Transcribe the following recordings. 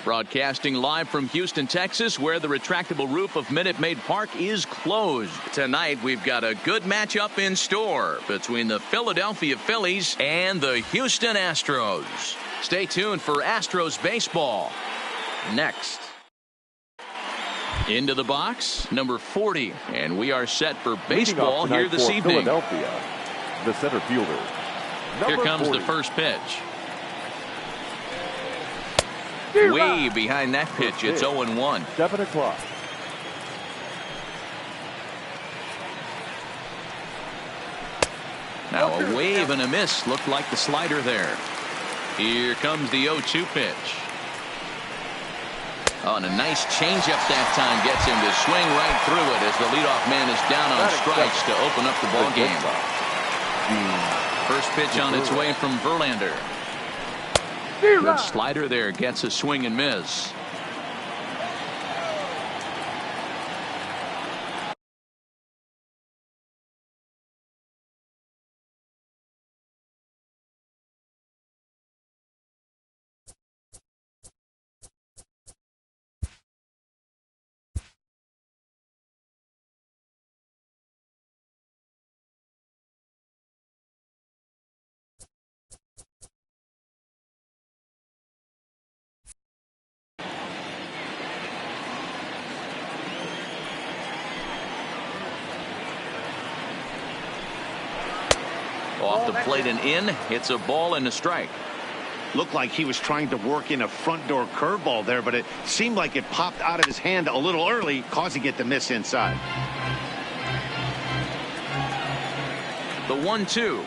Broadcasting live from Houston, Texas, where the retractable roof of Minute Maid Park is closed. Tonight, we've got a good matchup in store between the Philadelphia Phillies and the Houston Astros. Stay tuned for Astros baseball next. Into the box, number 40, and we are set for baseball here this evening. Philadelphia, the center fielder. Here comes 40. the first pitch. Way behind that pitch, it's 0-1. 7 o'clock. Now a wave and a miss, looked like the slider there. Here comes the 0-2 pitch. Oh, and a nice changeup that time gets him to swing right through it as the leadoff man is down on strikes to open up the ball game. First pitch on its way from Verlander. Good slider there, gets a swing and miss. Off the plate and in. It's a ball and a strike. Looked like he was trying to work in a front door curveball there, but it seemed like it popped out of his hand a little early, causing it to miss inside. The 1-2.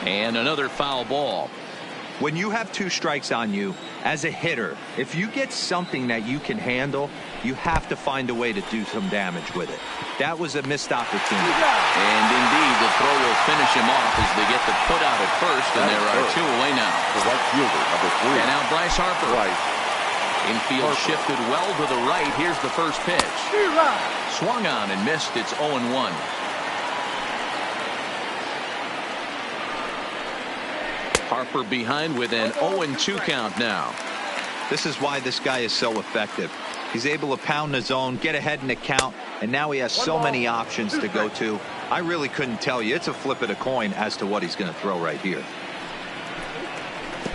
And another foul ball. When you have 2 strikes on you, as a hitter, if you get something that you can handle, you have to find a way to do some damage with it. That was a missed opportunity. And indeed, the throw will finish him off as they get the put out at first, and there are 2 away now. The right fielder, number 3. And now Bryce Harper. Infield shifted well to the right. Here's the first pitch. Swung on and missed. It's 0-1. Harper behind with an 0-2 count now. This is why this guy is so effective. He's able to pound the zone, get ahead in the count, and now he has so many options to go to. I really couldn't tell you. It's a flip of the coin as to what he's going to throw right here.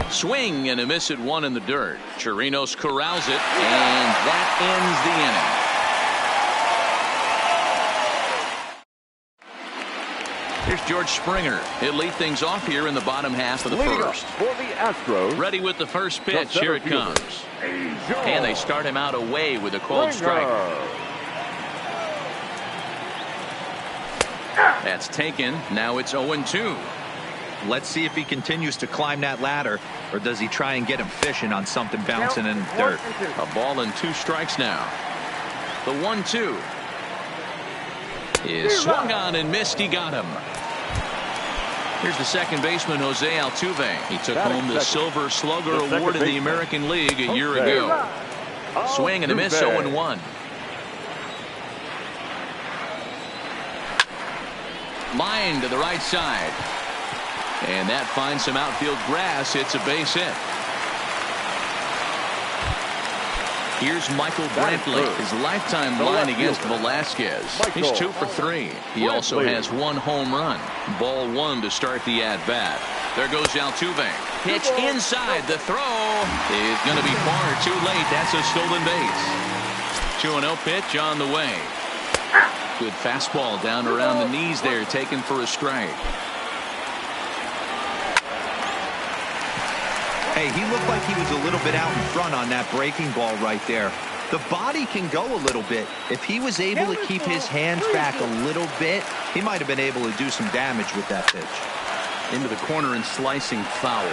Swing and a miss at 1 in the dirt. Chirinos corrals it, and that ends the inning. Here's George Springer. He'll lead things off here in the bottom half of the first. For the Astros. Ready with the first pitch. Here it comes. And they start him out away with a called strike. That's taken. Now it's 0-2. Let's see if he continues to climb that ladder, or does he try and get him fishing on something bouncing in the dirt. A ball and 2 strikes now. The 1-2 is swung on and missed. He got him. Here's the second baseman, Jose Altuve. He took home the Silver Slugger Award in the American League a year ago. Swing and a miss, 0-1. Line to the right side. And that finds some outfield grass. It's a base hit. Here's Michael Brantley, his lifetime line against Velasquez. He's 2 for 3. He also has 1 home run. Ball 1 to start the at-bat. There goes Altuve. Pitch inside. The throw is going to be far too late. That's a stolen base. 2-0 pitch on the way. Good fastball down around the knees there, taken for a strike. Hey, he looked like he was a little bit out in front on that breaking ball right there. The body can go a little bit. If he was able to keep his hands back a little bit, he might have been able to do some damage with that pitch. Into the corner and slicing foul.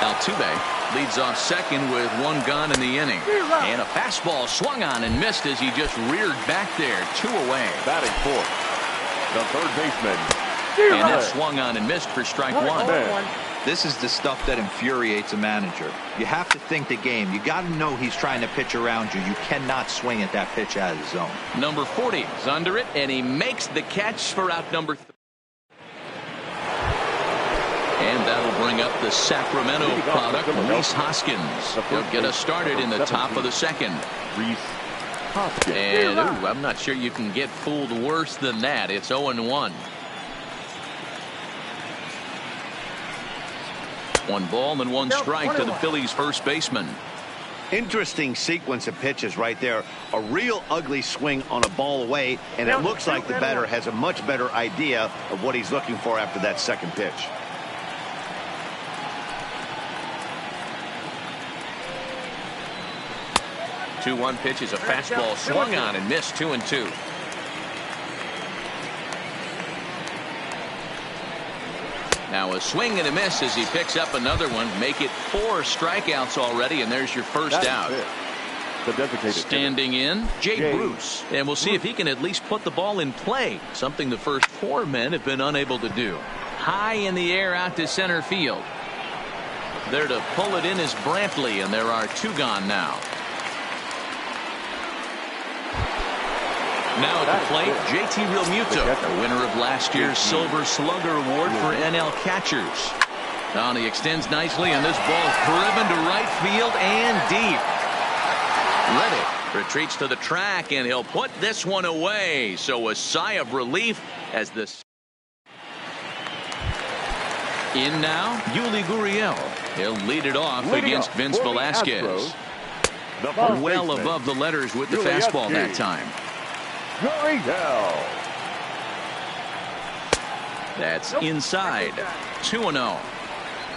Altuve leads off second with 1 gone in the inning. And a fastball swung on and missed as he just reared back there. 2 away. Batting fourth, the third baseman. And that swung on and missed for strike 1. This is the stuff that infuriates a manager. You have to think the game. You got to know he's trying to pitch around you. You cannot swing at that pitch out of the zone. Number 40 is under it, and he makes the catch for out number 3. And that'll bring up the Sacramento product, Reese Hoskins. He'll get us started in the top of the second. Reese Hoskins. And I'm not sure you can get fooled worse than that. It's 0-1. 1 ball and 1 strike to the Phillies first baseman. Interesting sequence of pitches right there. A real ugly swing on a ball away, and it looks like the batter has a much better idea of what he's looking for after that second pitch. Two-one pitch is a fastball swung on and missed. 2-2. Now a swing and a miss as he picks up another one. Make it 4 strikeouts already, and there's your first out. Standing in, Jay Bruce. And we'll see if he can at least put the ball in play, something the first 4 men have been unable to do. High in the air out to center field. There to pull it in is Brantley, and there are 2 gone now. Now at the plate, JT Realmuto, the winner of last year's Silver Slugger Award for NL catchers. Now he extends nicely, and this ball is driven to right field and deep. Reddick retreats to the track, and he'll put this one away. So a sigh of relief as this. In now, Yuli Gurriel. He'll lead it off against Vince Velasquez. Well above the letters with the fastball that time. That's inside. 2-0.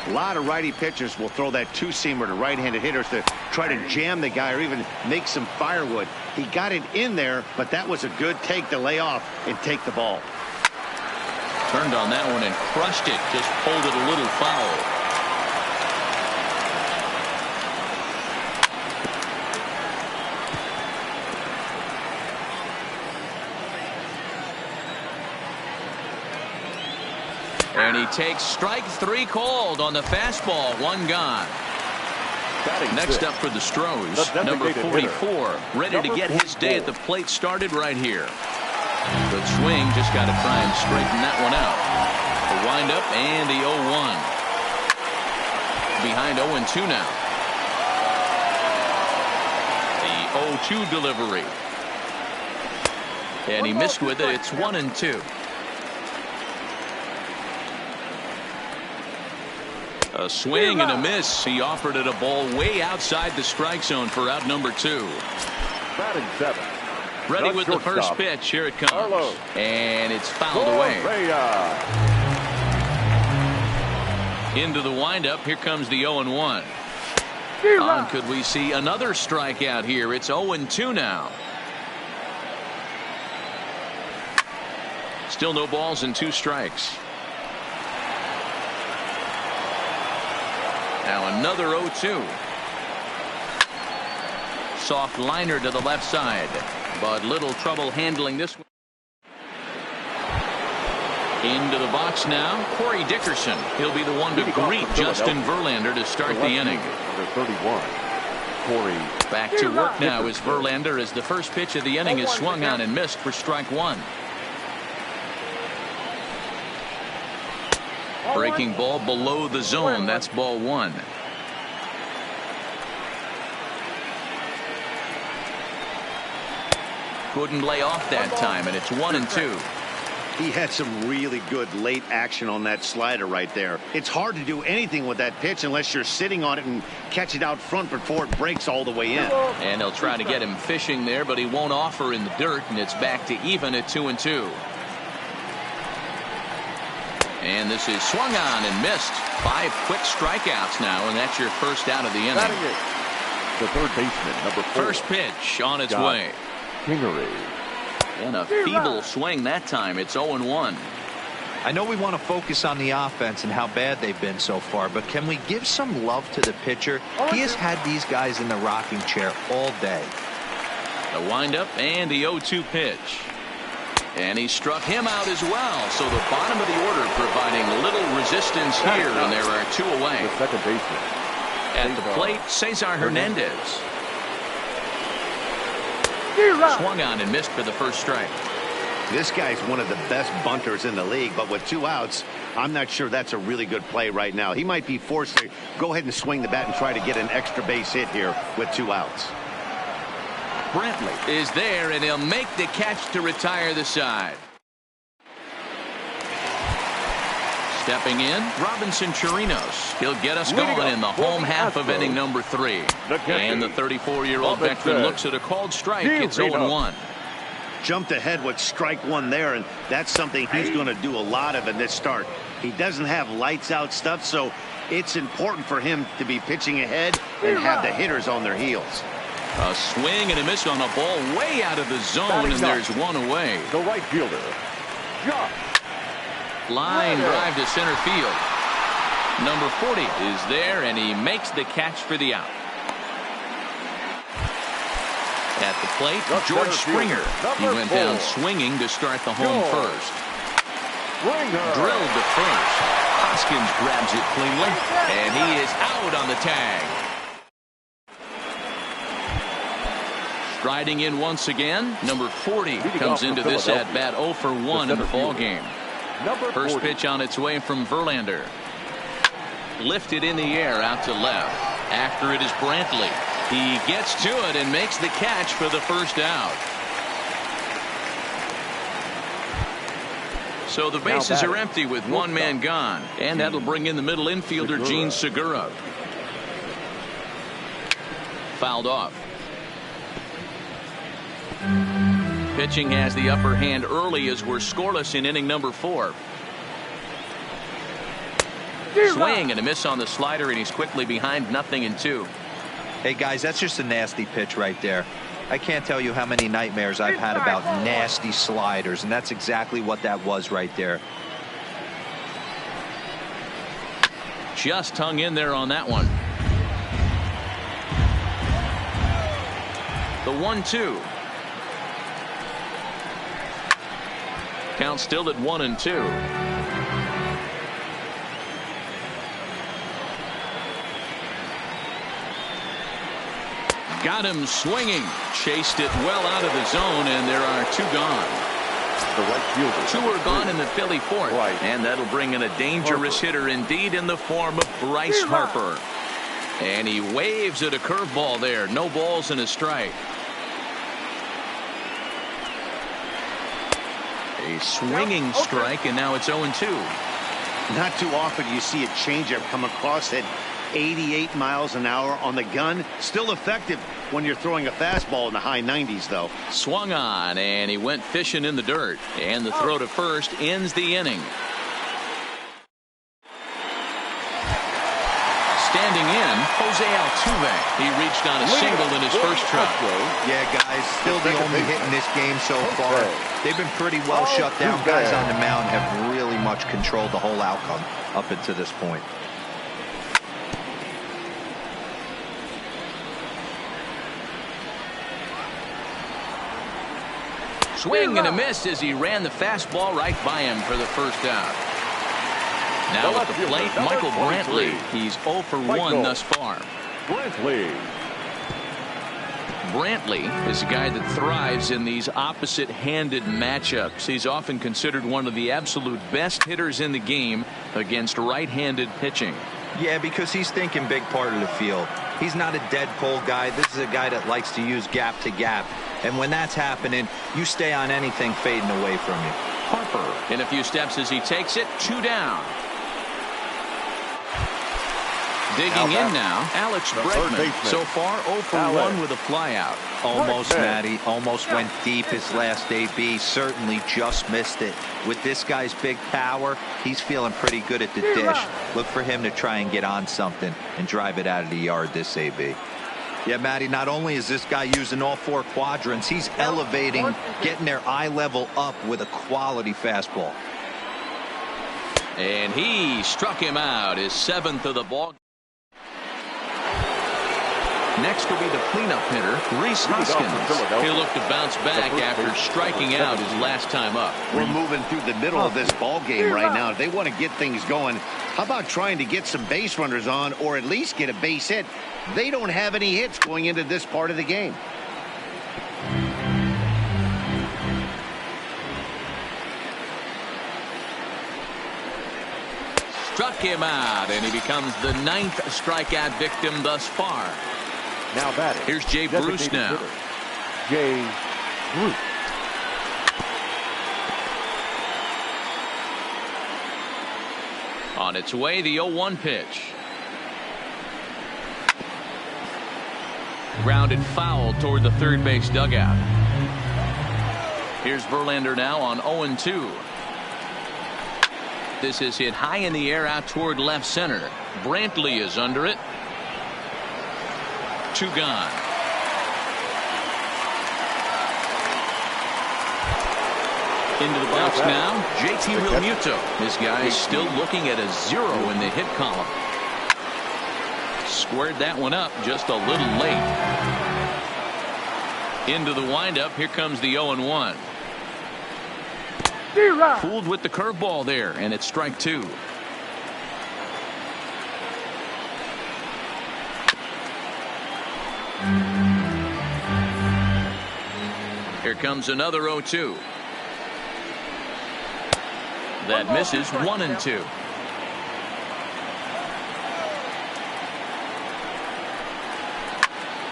A lot of righty pitchers will throw that 2-seamer to right-handed hitters to try to jam the guy or even make some firewood. He got it in there, but that was a good take to lay off and take the ball. Turned on that one and crushed it. Just pulled it a little foul. And he takes strike 3 called on the fastball. 1 gone. Next up for the Stros, number 44, ready to get his day at the plate started right here. Good swing, just got to try and straighten that one out. The windup and the 0-1. Behind 0-2 now. The 0-2 delivery. And he missed with it. It's 1-2. A swing and a miss. He offered it a ball way outside the strike zone for out number 2. Batting 7. Ready with the first pitch. Here it comes. And it's fouled away. Into the windup. Here comes the 0-1. Could we see another strikeout here? It's 0-2 now. Still no balls and 2 strikes. Now another 0-2. Soft liner to the left side, but little trouble handling this one. Into the box now, Corey Dickerson. He'll be the one to greet Justin Verlander to start the inning. Number 31, Corey. Back to work now is Verlander as the first pitch of the inning is swung on and missed for strike 1. Breaking ball below the zone. That's ball 1. Couldn't lay off that time, and it's 1-2. He had some really good late action on that slider right there. It's hard to do anything with that pitch unless you're sitting on it and catch it out front before it breaks all the way in. And they'll try to get him fishing there, but he won't offer in the dirt, and it's back to even at 2-2. And this is swung on and missed. 5 quick strikeouts now, and that's your first out of the inning. The third baseman, number 4. First pitch on its way. Kingery. And a feeble swing that time. It's 0-1. I know we want to focus on the offense and how bad they've been so far, but can we give some love to the pitcher? He has had these guys in the rocking chair all day. The windup and the 0-2 pitch. And he struck him out as well. So the bottom of the order providing little resistance here, and there are 2 away. The second baseman. At the plate, Cesar Hernandez. Swung on and missed for the first strike. This guy's one of the best bunters in the league, but with 2 outs, I'm not sure that's a really good play right now. He might be forced to go ahead and swing the bat and try to get an extra base hit here with 2 outs. Brantley is there, and he'll make the catch to retire the side. Stepping in, Robinson Chirinos. He'll get us going in the home half of inning number 3. And the 34-year-old veteran looks at a called strike. It's 0-1. Jumped ahead with strike 1 there, and that's something he's going to do a lot of in this start. He doesn't have lights out stuff, so it's important for him to be pitching ahead and have the hitters on their heels. A swing and a miss on a ball way out of the zone, and there's 1 away. The right fielder, Josh. Line drive to center field. Number 40 is there, and he makes the catch for the out. At the plate, George Springer. He went down swinging to start the home first. Drilled to first. Hoskins grabs it cleanly, and he is out on the tag. Striding in once again, number 40 comes into this at-bat 0 for 1 in the ball game. First pitch on its way from Verlander. Lifted in the air out to left. After it is Brantley. He gets to it and makes the catch for the first out. So the bases are empty with 1 man gone. And that'll bring in the middle infielder, Gene Segura. Fouled off. Pitching has the upper hand early as we're scoreless in inning number 4. Swing and a miss on the slider, and he's quickly behind 0-2. Hey guys, that's just a nasty pitch right there. I can't tell you how many nightmares I've had about nasty sliders, and that's exactly what that was right there. Just hung in there on that one. The 1-2. Count still at 1-2. Got him swinging. Chased it well out of the zone, and there are 2 gone. The right fielder. 2 are gone in the Philly 4th. And that'll bring in a dangerous hitter indeed in the form of Bryce Harper. And he waves at a curveball there. No balls and a strike. A swinging strike, and now it's 0-2. Not too often you see a changeup come across at 88 miles an hour on the gun. Still effective when you're throwing a fastball in the high 90s, though. Swung on, and he went fishing in the dirt. And the throw to first ends the inning. Standing in, Jose Altuve. He reached on a single in his first try. Yeah, guys, still the only hit in this game so far. They've been pretty well shut down. Guys on the mound have really much controlled the whole outcome up until this point. Swing and a miss as he ran the fastball right by him for the first out. Now at the plate, Michael Brantley. He's 0 for 1 thus far. Brantley is a guy that thrives in these opposite-handed matchups. He's often considered one of the absolute best hitters in the game against right-handed pitching. Yeah, because he's thinking big part of the field. He's not a dead pull guy. This is a guy that likes to use gap to gap. And when that's happening, you stay on anything fading away from you. Harper in a few steps as he takes it. 2 down. Digging in now, Alex Bregman. So far, 0 for 1 with a flyout. Almost, Matty. Almost went deep his last AB. Certainly just missed it. With this guy's big power, he's feeling pretty good at the dish. Look for him to try and get on something and drive it out of the yard this AB. Yeah, Matty, not only is this guy using all 4 quadrants, he's elevating, getting their eye level up with a quality fastball. And he struck him out, his 7th of the ball. Next will be the cleanup hitter, Rhys Hoskins. He'll look to bounce back after striking out his last time up. We're moving through the middle of this ball game right now. They want to get things going. How about trying to get some base runners on, or at least get a base hit? They don't have any hits going into this part of the game. Struck him out, and he becomes the 9th strikeout victim thus far. Now batting. Here's Jay Bruce now. Hitter, Jay Bruce. On its way, the 0-1 pitch. Grounded foul toward the third base dugout. Here's Verlander now on 0-2. This is hit high in the air out toward left center. Brantley is under it. 2 gone. Into the box now, JT Realmuto. This guy is still looking at a 0 in the hit column. Squared that one up just a little late. Into the windup, here comes the 0-1. Fooled with the curveball there, and it's strike 2. Here comes another 0-2. That misses. 1-2.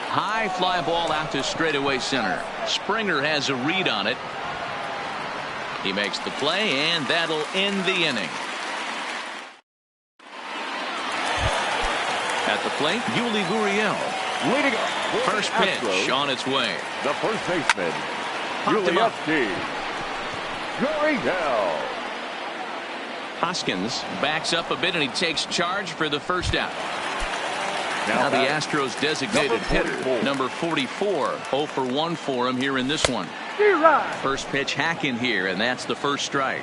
High fly ball out to straightaway center. Springer has a read on it. He makes the play, and that'll end the inning. At the plate, Yuli Gurriel. Leading up. First pitch on its way. The first baseman, Popped him up. Gurriel. Hoskins backs up a bit, and he takes charge for the first out. Now the Astros designated hitter, number 44, 0 for 1 for him here in this one. First pitch hack in here, and that's the first strike.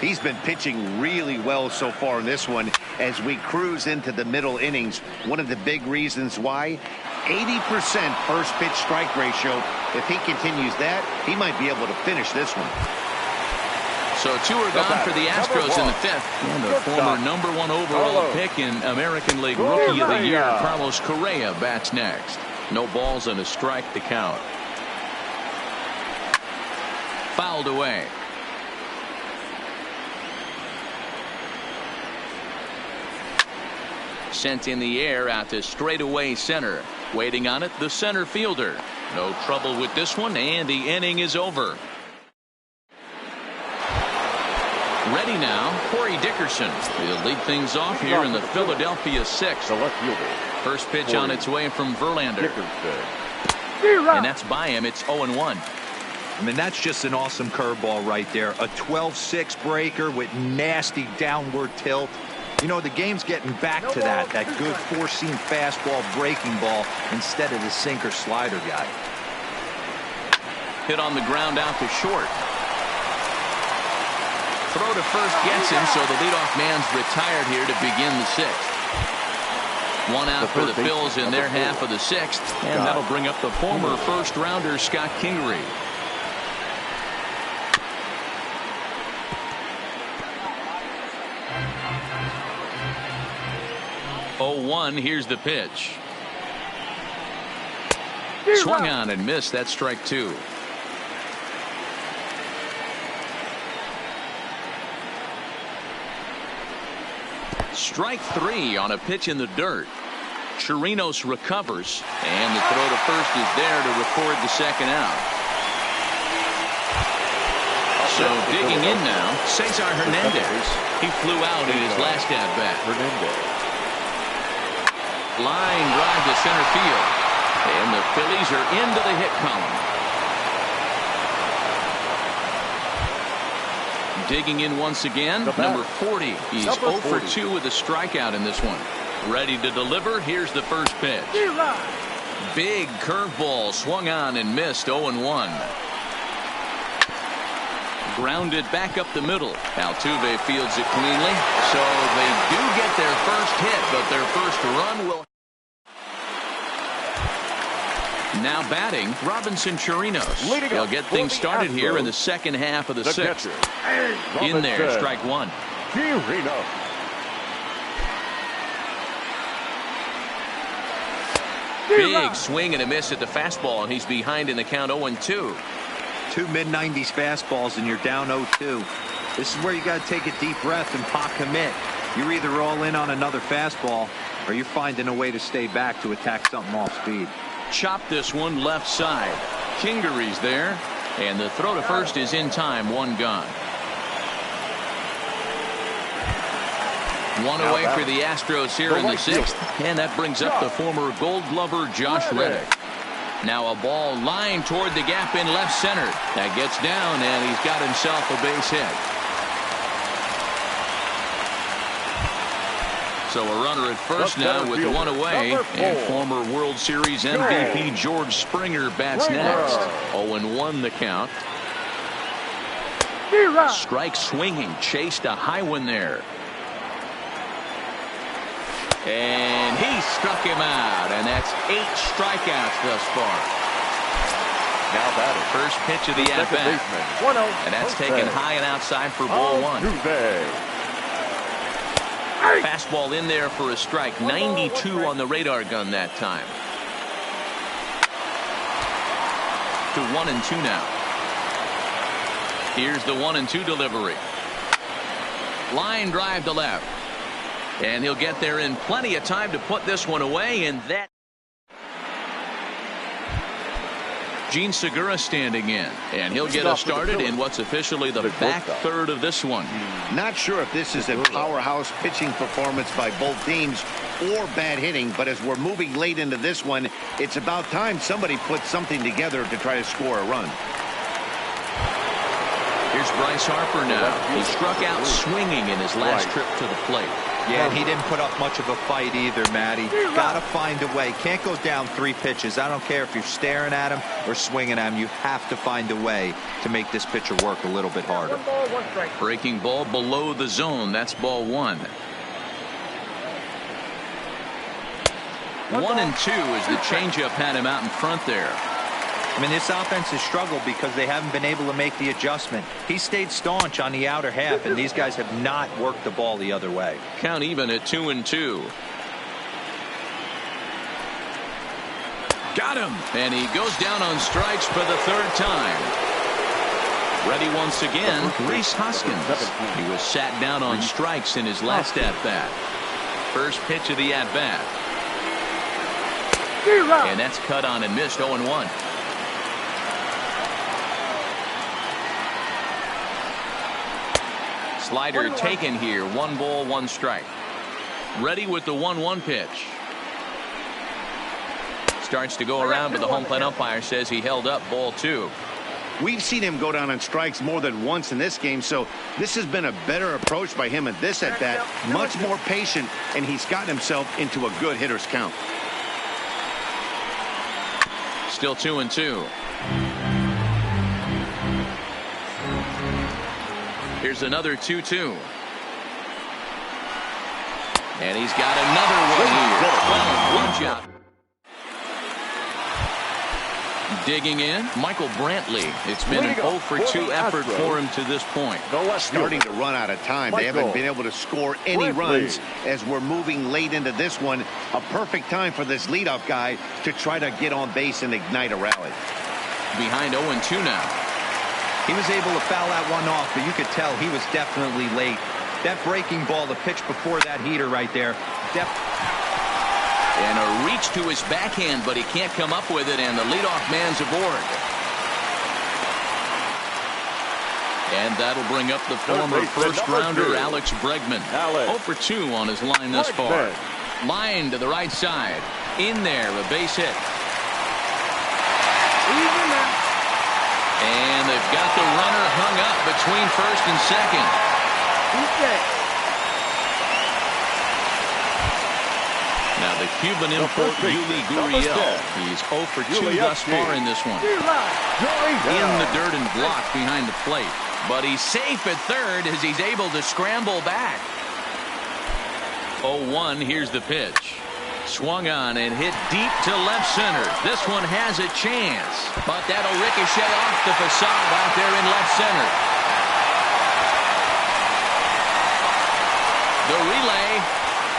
He's been pitching really well so far in this one as we cruise into the middle innings. One of the big reasons why, 80% first pitch strike ratio. If he continues that, he might be able to finish this one. So 2 are gone for the Astros in the 5th. And the former number 1 overall pick in American League Rookie of the Year, Carlos Correa, bats next. No balls and a strike to count. Fouled away. Sent in the air out to straightaway center. Waiting on it, the center fielder. No trouble with this one, and the inning is over. Ready now, Corey Dickerson. He'll lead things off here in the Philadelphia 6th. The left fielder. First pitch on its way from Verlander. And that's by him. It's 0-1. I mean, that's just an awesome curveball right there. A 12-6 breaker with nasty downward tilt. You know, the game's getting back to that good four-seam fastball breaking ball instead of the sinker slider guy. Hit on the ground out to short. Throw to first gets him, so the leadoff man's retired here to begin the 6th. 1 out for the Phils in their half of the 6th, and that'll bring up the former first-rounder Scott Kingery. Here's the pitch. Swung on and missed. That's strike 2. Strike 3 on a pitch in the dirt. Chirinos recovers, and the throw to first is there to record the second out. So digging in now, Cesar Hernandez. He flew out in his last at-bat. Line drive to center field, and the Phillies are into the hit column. Digging in once again, number 40. He's 0 for 2 with a strikeout in this one. Ready to deliver. Here's the first pitch. Big curveball swung on and missed. 0-1. Grounded back up the middle. Altuve fields it cleanly. So they do get their first hit, but their first run will. Now batting, Robinson Chirinos. They'll get things started here in the second half of the 6th. In there, strike 1. Chirinos. Big swing and a miss at the fastball, and he's behind in the count 0-2. 2 mid-90s fastballs, and you're down 0-2. This is where you got to take a deep breath and pot commit. You're either all in on another fastball or you're finding a way to stay back to attack something off speed. Chop this one left side. Kingery's there. And the throw to first is in time. One gone. One away for the Astros here in the sixth. And that brings up the former Gold Glover Josh Reddick. Now a ball lined toward the gap in left center. That gets down, and he's got himself a base hit. So a runner at first now with one away, and former World Series MVP George Springer bats next. 0-1 the count. Strike swinging, chased a high one there. And he struck him out, and that's 8 strikeouts thus far. Now batting. First pitch of the at-bat, and that's taken high and outside for ball one. Fastball in there for a strike. 92 on the radar gun that time. To 1-2 now. Here's the 1-2 delivery. Line drive to left. And he'll get there in plenty of time to put this one away, and that. Gene Segura standing in, and he'll get us started in what's officially the back third of this one. Not sure if this is a powerhouse pitching performance by both teams or bad hitting, but as we're moving late into this one, it's about time somebody puts something together to try to score a run. Here's Bryce Harper now. He struck out swinging in his last trip to the plate. Yeah, he didn't put up much of a fight either, Matty. Got to find a way. Can't go down 3 pitches. I don't care if you're staring at him or swinging at him. You have to find a way to make this pitcher work a little bit harder. Breaking ball below the zone. That's ball one. 1-2 as the changeup had him out in front there. I mean, this offense has struggled because they haven't been able to make the adjustment. He stayed staunch on the outer half, and these guys have not worked the ball the other way. Count even at 2-2. Got him, and he goes down on strikes for the 3rd time. Ready once again, Rhys Hoskins. He was sat down on strikes in his last at-bat. First pitch of the at-bat. And that's cut on and missed. 0-1. Slider taken here. 1 ball, 1 strike. Ready with the 1-1 pitch. Starts to go around, but the home plate umpire says he held up. Ball 2. We've seen him go down on strikes more than once in this game, so this has been a better approach by him at this at-bat. Much more patient, and he's gotten himself into a good hitter's count. Still 2-2. Here's another 2-2. And he's got another one here. Well, good job. Digging in, Michael Brantley. It's been an 0-for-2 effort for him to this point. Starting to run out of time. They haven't been able to score any runs as we're moving late into this one. A perfect time for this leadoff guy to try to get on base and ignite a rally. Behind 0-2 now. He was able to foul that one off, but you could tell he was definitely late. That breaking ball, the pitch before that heater right there. And a reach to his backhand, but he can't come up with it, and the leadoff man's aboard. And that'll bring up the former first-rounder Alex Bregman. 0-for-2 on his line thus far. Line to the right side. In there, a base hit. And they've got the runner hung up between first and second. Now the Cuban import, Yuli Gurriel. He's 0-for-2 thus far in this one. In the dirt and blocked behind the plate. But he's safe at third as he's able to scramble back. 0-1, here's the pitch. Swung on and hit deep to left center. This one has a chance, but that'll ricochet off the facade out there in left center. The relay,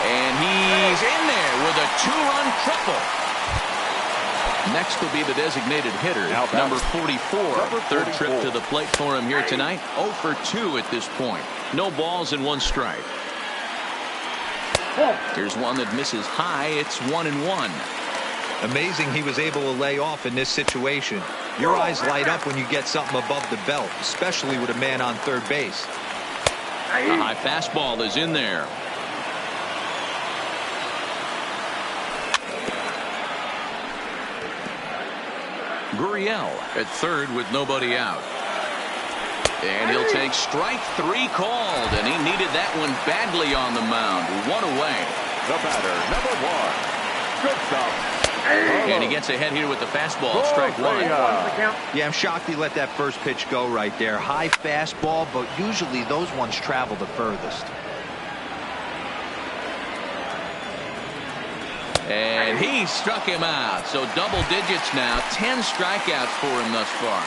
and he's in there with a 2-run triple. Next will be the designated hitter, number 44. Third trip to the plate for him here tonight. 0-for-2 at this point. No balls and 1 strike. Here's one that misses high. It's 1-1. Amazing he was able to lay off in this situation. Your eyes light up when you get something above the belt, especially with a man on third base. A high fastball is in there. Gurriel at third with nobody out. And he'll take strike 3 called, and he needed that one badly on the mound. 1 away. The batter, number 1. Good stop. And he gets ahead here with the fastball. Strike 1. Yeah, I'm shocked he let that first pitch go right there. High fastball, but usually those ones travel the furthest. And he struck him out. So double digits now. 10 strikeouts for him thus far.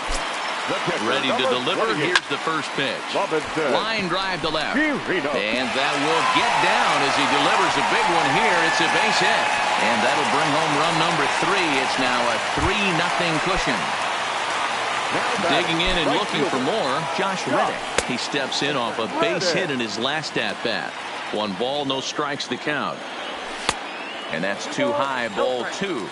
Ready to deliver. Here's the first pitch. Line drive to left. And that will get down as he delivers a big one here. It's a base hit. And that'll bring home run number 3. It's now a 3-0 cushion. Digging in and looking for more, Josh Reddick. He steps in off a base hit in his last at-bat. 1 ball, no strikes to count. And that's too high, ball 2.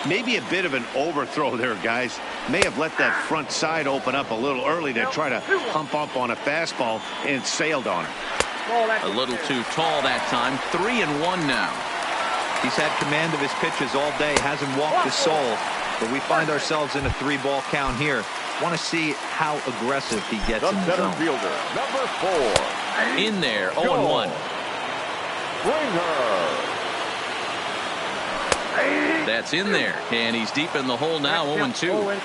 Maybe a bit of an overthrow there, guys. May have let that front side open up a little early to try to pump up on a fastball and sailed on it. A little too tall that time. 3-1 now. He's had command of his pitches all day, hasn't walked a soul, but we find ourselves in a 3-ball count here. Want to see how aggressive he gets in the center zone. fielder, number 4. In there, 0-1. Bring her. That's in there, and he's deep in the hole now, 0-2.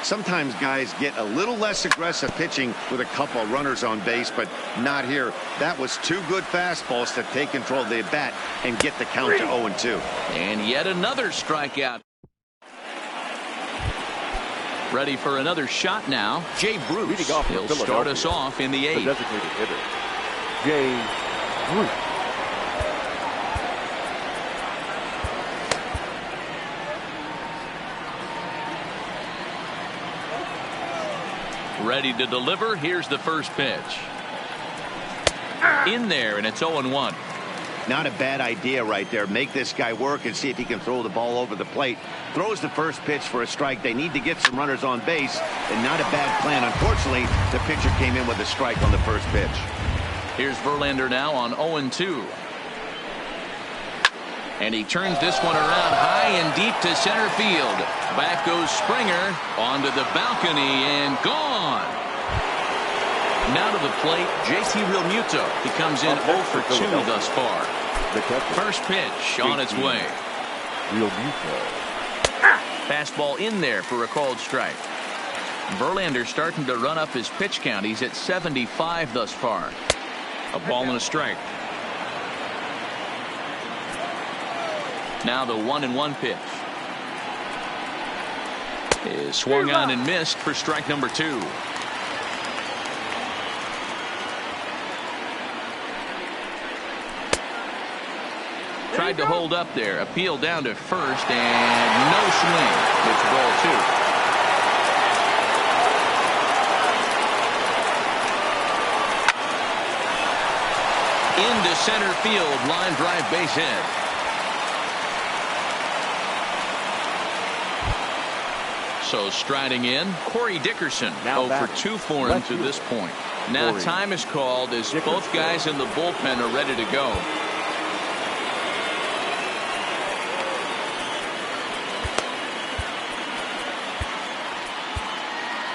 Sometimes guys get a little less aggressive pitching with a couple of runners on base, but not here. That was 2 good fastballs to take control of the bat and get the count to 0-2. And yet another strikeout. Ready for another shot now. Jay Bruce. He'll start us off in the 8th. The designated hitter, Jay Bruce. Ready to deliver. Here's the first pitch. In there, and it's 0-1. Not a bad idea right there. Make this guy work and see if he can throw the ball over the plate. Throws the first pitch for a strike. They need to get some runners on base, and not a bad plan. Unfortunately, the pitcher came in with a strike on the first pitch. Here's Verlander now on 0-2. And he turns this one around high and deep to center field. Back goes Springer onto the balcony and gone. Now to the plate, JT Realmuto. He comes in 0 for 2 thus far. First pitch on its way. Realmuto. Fastball in there for a called strike. Verlander starting to run up his pitch count. He's at 75 thus far. A ball and a strike. Now the 1-1 pitch is swung on and missed for strike number 2. Tried to hold up there. Appeal down to first and no swing. It's ball 2. Into center field. Line drive base hit. So striding in, Corey Dickerson. 0 for 2 for him to this point. Now time is called as both guys in the bullpen are ready to go.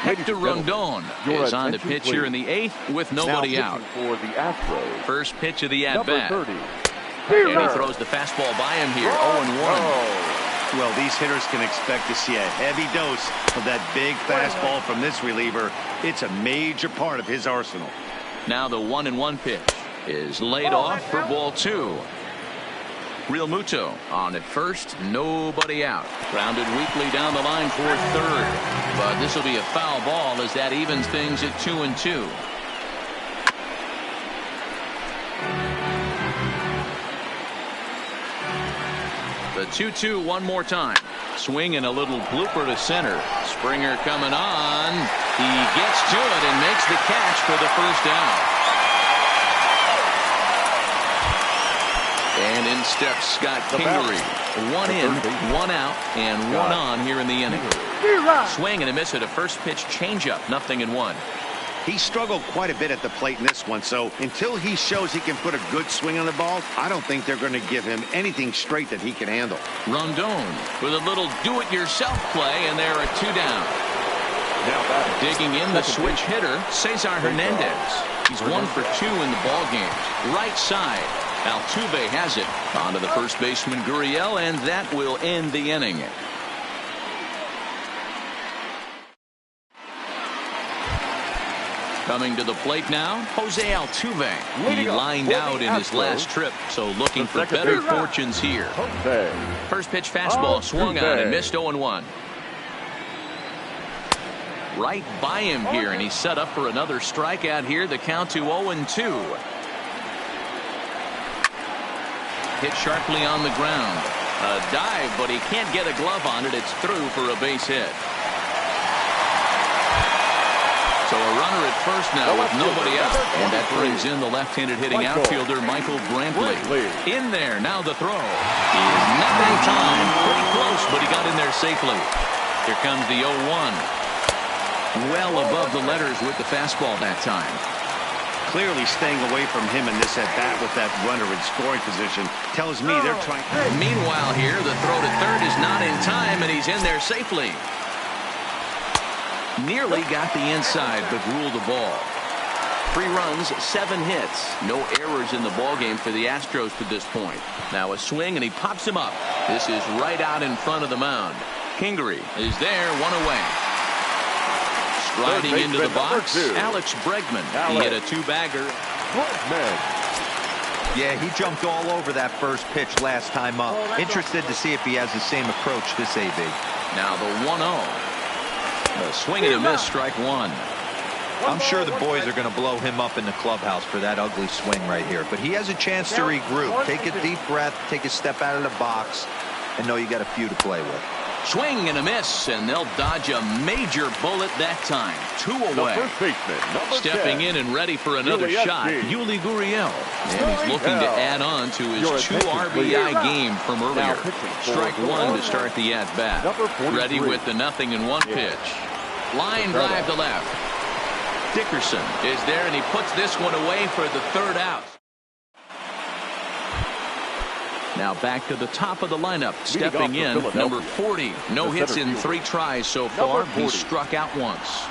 Hector Rondon is on the pitch here in the 8th with nobody out. For the Astros. First pitch of the at-bat. And he throws the fastball by him here, 0-1. Well, these hitters can expect to see a heavy dose of that big fastball from this reliever. It's a major part of his arsenal. Now the 1-1 pitch is laid off for ball 2. Realmuto on at first, nobody out. Grounded weakly down the line for third. But this will be a foul ball as that evens things at 2-2. The 2-2 one more time. Swing and a little blooper to center. Springer coming on. He gets to it and makes the catch for the first out. In steps Scott Kingery. One in, one out, and one on here in the inning. Swing and a miss at a first pitch changeup. 0-1. He struggled quite a bit at the plate in this one, so until he shows he can put a good swing on the ball, I don't think they're going to give him anything straight that he can handle. Rondon with a little do-it-yourself play, and there are 2 down. Digging in the switch hitter, Cesar Hernandez. He's 1 for 2 in the ball game. Right side, Altuve has it. On to the first baseman, Gurriel, and that will end the inning. Coming to the plate now, Jose Altuve. He lined out in his last trip, so looking for better fortunes here. First pitch fastball swung on and missed 0-1. Right by him here, and he's set up for another strikeout here. The count to 0-2. Hit sharply on the ground. A dive, but he can't get a glove on it. It's through for a base hit. So a runner at first now with nobody out. And that brings in the left-handed hitting outfielder Michael Brantley. In there, now the throw. He is not in time. Pretty close, but he got in there safely. Here comes the 0-1. Well above the letters with the fastball that time. Clearly staying away from him in this at-bat with that runner in scoring position tells me they're trying. Meanwhile here, the throw to third is not in time, and he's in there safely. Nearly got the inside, but ruled the ball. 3 runs, 7 hits. No errors in the ballgame for the Astros to this point. Now a swing, and he pops him up. This is right out in front of the mound. Kingery is there, 1 away. Striding into the box, Alex Bregman. He hit a 2-bagger. Yeah, he jumped all over that first pitch last time up. Interested to see if he has the same approach this AB. Now the 1-0. A swing and a miss, strike 1. I'm sure the boys are going to blow him up in the clubhouse for that ugly swing right here. But he has a chance to regroup. Take a deep breath, take a step out of the box, and know you got a few to play with. Swing and a miss, and they'll dodge a major bullet that time. 2 away. Stepping in and ready for another shot, Yuli Gurriel. And he's looking to add on to his 2 RBI game from earlier. Strike 1 to start the at-bat. Ready with the 0-1 pitch. Line drive to left. Dickerson is there, and he puts this one away for the 3rd out. Now back to the top of the lineup. Stepping in, number 40. No hits in 3 tries so far. He's struck out once.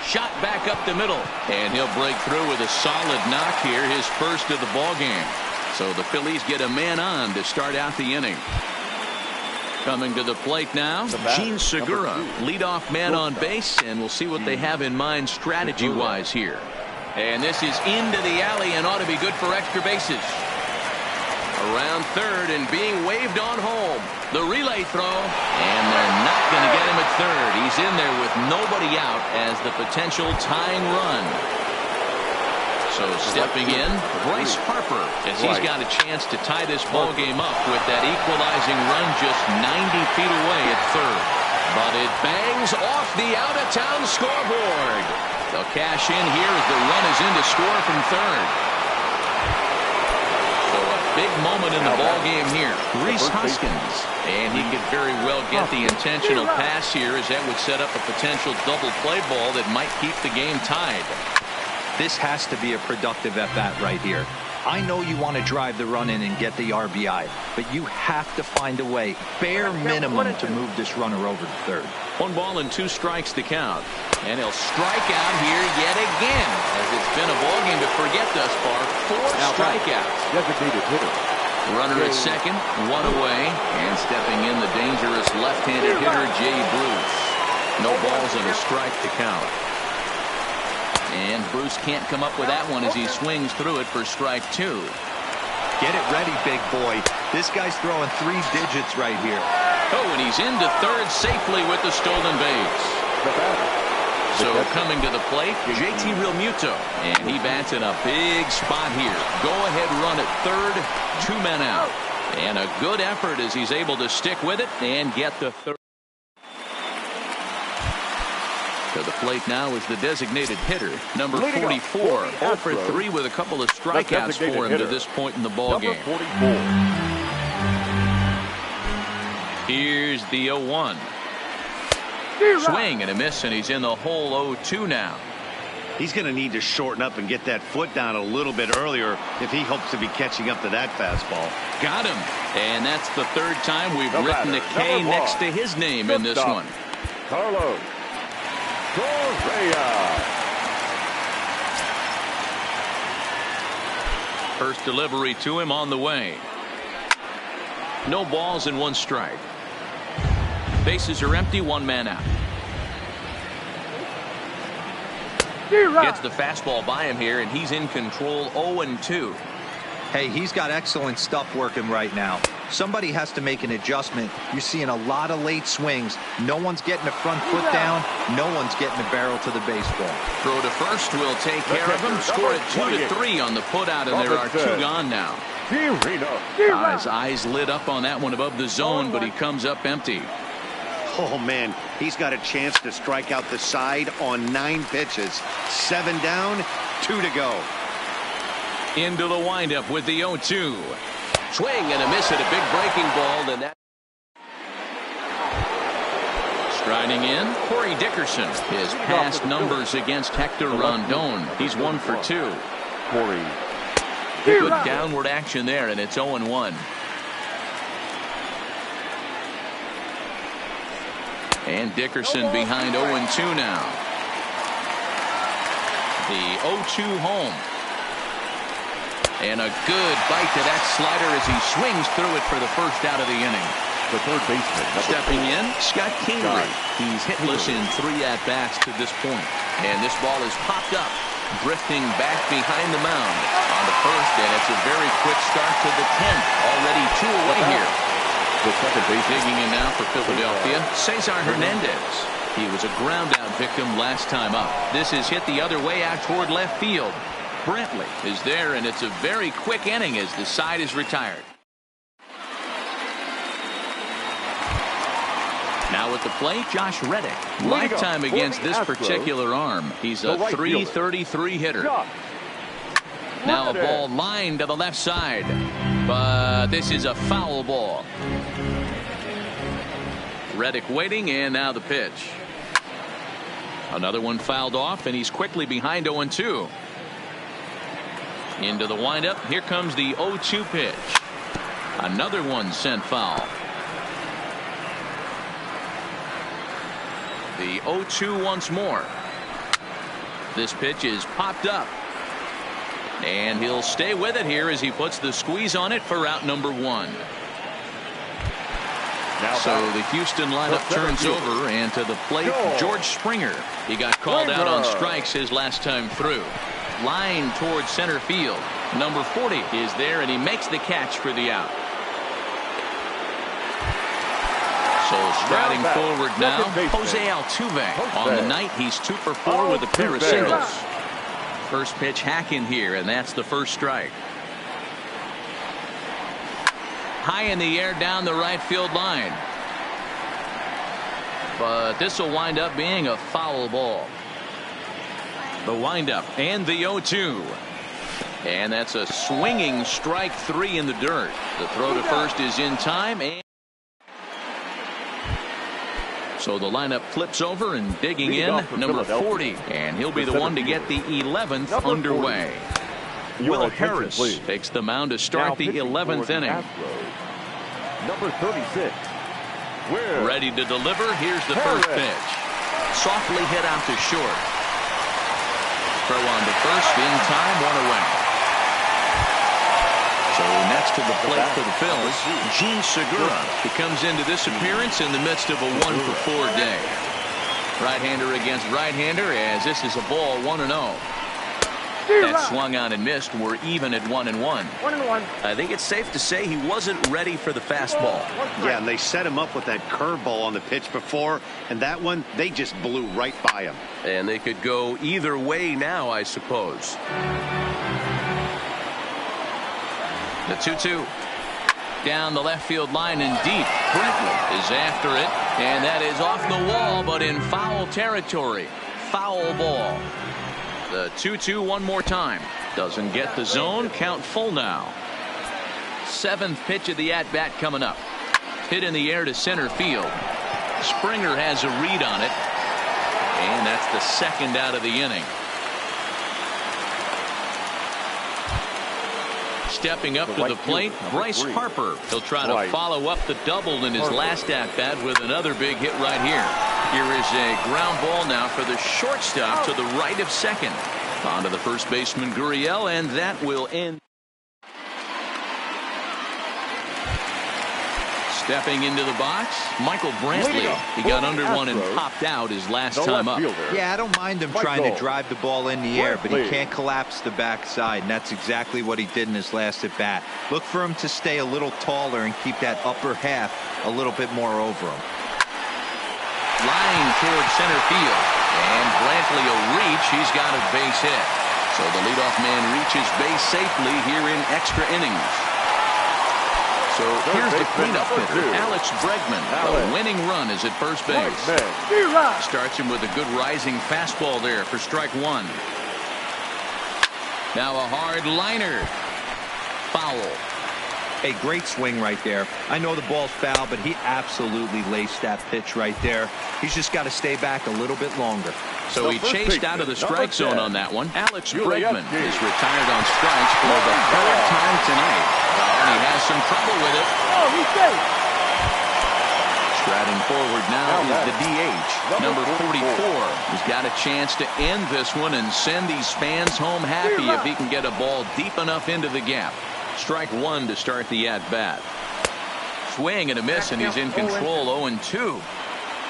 Shot back up the middle, and he'll break through with a solid knock here, his first of the ball game. So the Phillies get a man on to start out the inning. Coming to the plate now, Gene Segura, leadoff man on base, and we'll see what they have in mind strategy-wise here. And this is into the alley and ought to be good for extra bases. Around third and being waved on home. The relay throw, and they're not going to get him at third. He's in there with nobody out as the potential tying run. So stepping in, Bryce Harper, as he's got a chance to tie this ball game up with that equalizing run just 90 feet away at third. But it bangs off the out-of-town scoreboard. They'll cash in here as the run is in to score from third. Big moment in the ball game here. Rhys Hoskins, and he could very well get the intentional pass here, as that would set up a potential double play ball that might keep the game tied. This has to be a productive at-bat right here. I know you want to drive the run in and get the RBI, but you have to find a way, bare minimum, to move this runner over to third. 1 ball and 2 strikes to count. And he'll strike out here yet again, as it's been a ball game to forget thus far. 4 strikeouts. Designated hitter. Runner at second, 1 away, and stepping in the dangerous left-handed hitter Jay Bruce. No balls and a strike to count. And Bruce can't come up with that one as he swings through it for strike 2. Get it ready, big boy. This guy's throwing 3 digits right here. Oh, and he's into third safely with the stolen base. So coming to the plate, JT Realmuto, and he bats in a big spot here. Go-ahead run at third, 2 men out. And a good effort as he's able to stick with it and get the third. To the plate now is the designated hitter, number 44. 0 for 3 with a couple of strikeouts for him to this point in the ballgame. Here's the 0-1. Swing and a miss, and he's in the hole 0-2 now. He's going to need to shorten up and get that foot down a little bit earlier if he hopes to be catching up to that fastball. Got him. And that's the third time we've written a K next to his name in this one. Carlos Correa. First delivery to him on the way. No balls and 1 strike. Bases are empty, 1 man out. Gets the fastball by him here, and he's in control 0-2. Hey, he's got excellent stuff working right now. Somebody has to make an adjustment. You're seeing a lot of late swings. No one's getting the front foot down. No one's getting the barrel to the baseball. Throw to first will take care of him. Score it 2-3 on the putout, and there are 2 gone now. His eyes lit up on that one above the zone, but he comes up empty. Oh, man, he's got a chance to strike out the side on 9 pitches. 7 down, 2 to go. Into the windup with the 0-2. Swing and a miss at a big breaking ball. And that striding in, Corey Dickerson. His past numbers against Hector Rondon. He's 1 for 2. Corey. Good downward action there, and it's 0-1. And Dickerson behind 0-2 now. The 0-2 home. And a good bite to that slider as he swings through it for the first out of the inning. The third baseman. Stepping in, Scott Kingery. He's hitless in 3 at-bats to this point. And this ball is popped up, drifting back behind the mound on the first, and it's a very quick start to the 10th. Already 2 away here. The second baseman. Digging in now for Philadelphia, Cesar Hernandez. He was a ground-out victim last time up. This is hit the other way out toward left field. Brantley is there, and it's a very quick inning as the side is retired. Now at the plate, Josh Reddick. Lifetime against this particular arm. He's a .333 hitter. Now a ball lined to the left side, but this is a foul ball. Reddick waiting, and now the pitch. Another one fouled off, and he's quickly behind 0-2. Into the windup. Here comes the 0-2 pitch. Another one sent foul. The 0-2 once more. This pitch is popped up. And he'll stay with it here as he puts the squeeze on it for out number 1. So the Houston lineup turns over, and to the plate, George Springer. He got called out on strikes his last time through. Line towards center field. Number 40 is there, and he makes the catch for the out. So striding forward now, Jose Altuve. On the night, he's 2 for 4 with a pair of singles. First pitch hack in here, and that's the first strike. High in the air down the right field line. But this will wind up being a foul ball. The windup and the 0-2. And that's a swinging strike 3 in the dirt. The throw to first is in time. And so the lineup flips over, and digging in, number 40. And he'll be the one to get the 11th underway. Will Harris takes the mound to start the 11th inning. Number 36. Ready to deliver. Here's the first pitch. Softly hit out to short. Throw on to first in time, 1 away. So next to the plate for the Phils, Gene Segura. He comes into this appearance in the midst of a 1 for 4 day. Right-hander against right-hander, as this is a ball 1-0. That swung on and missed. We're even at 1-1. I think it's safe to say he wasn't ready for the fastball. Yeah, and they set him up with that curveball on the pitch before, and that one, they just blew right by him. And they could go either way now, I suppose. The 2-2. Down the left field line and deep. Brantley is after it. And that is off the wall, but in foul territory. Foul ball. The 2-2 one more time. Doesn't get the zone. Count full now. Seventh pitch of the at-bat coming up. Hit in the air to center field. Springer has a read on it. And that's the second out of the inning. Stepping up to the plate, Bryce Harper. He'll try to follow up the double in his last at-bat with another big hit right here. Here is a ground ball now for the shortstop to the right of second. On to the first baseman, Gurriel, and that will end. Stepping into the box, Michael Brantley. He got under one and popped out his last time up. Yeah, I don't mind him trying to drive the ball in the air, but he can't collapse the backside, and that's exactly what he did in his last at bat. Look for him to stay a little taller and keep that upper half a little bit more over him. Line towards center field, and Brantley will reach. He's got a base hit. So the leadoff man reaches base safely here in extra innings. So here's the cleanup hitter, Alex Bregman. The winning run is at first base. Starts him with a good rising fastball there for strike one. Now a hard liner. Foul. A great swing right there. I know the ball's foul, but he absolutely laced that pitch right there. He's just got to stay back a little bit longer. So he chased out of the strike zone on that one. Alex Bregman is retired on strikes for the third time tonight. And he has some trouble with it. Striding forward now is the DH, number 44. He's got a chance to end this one and send these fans home happy if he can get a ball deep enough into the gap. Strike one to start the at-bat. Swing and a miss, and he's in control. 0-2.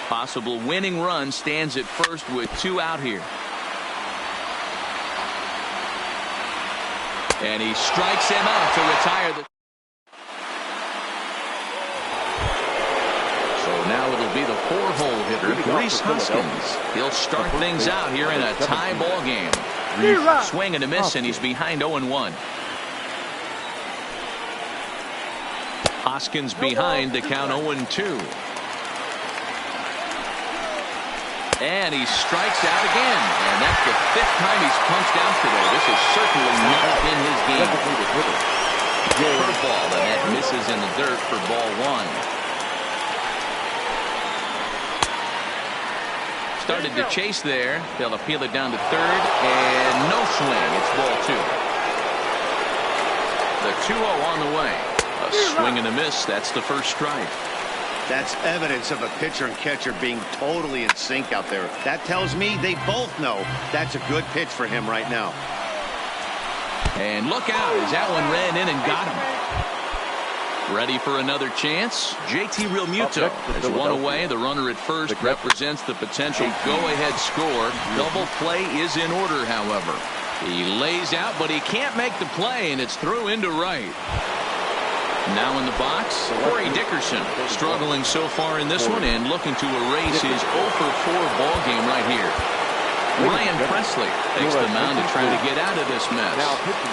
Possible winning run stands at first with two out here. And he strikes him out to retire the. So now it'll be the four-hole hitter, Rhys Hoskins. He'll start things out here in a tie ball game. Swing and a miss, and he's behind 0-1. Hoskins behind to count 0-2. And he strikes out again. And that's the fifth time he's punched out today. This has certainly not been his game. Curveball, and that misses in the dirt for ball one. Started to chase there. They'll appeal it down to third. And no swing. It's ball two. The 2-0 on the way. A swing and a miss. That's the first strike. That's evidence of a pitcher and catcher being totally in sync out there. That tells me they both know that's a good pitch for him right now. And look out as that one ran in and got him. Ready for another chance. JT Realmuto has one away. The runner at first represents the potential go-ahead score. Double play is in order, however. He lays out, but he can't make the play, and it's through into right. Now in the box, Corey Dickerson struggling so far in this one and looking to erase his 0-for-4 ball game right here. Ryan Presley takes the mound to try to get out of this mess.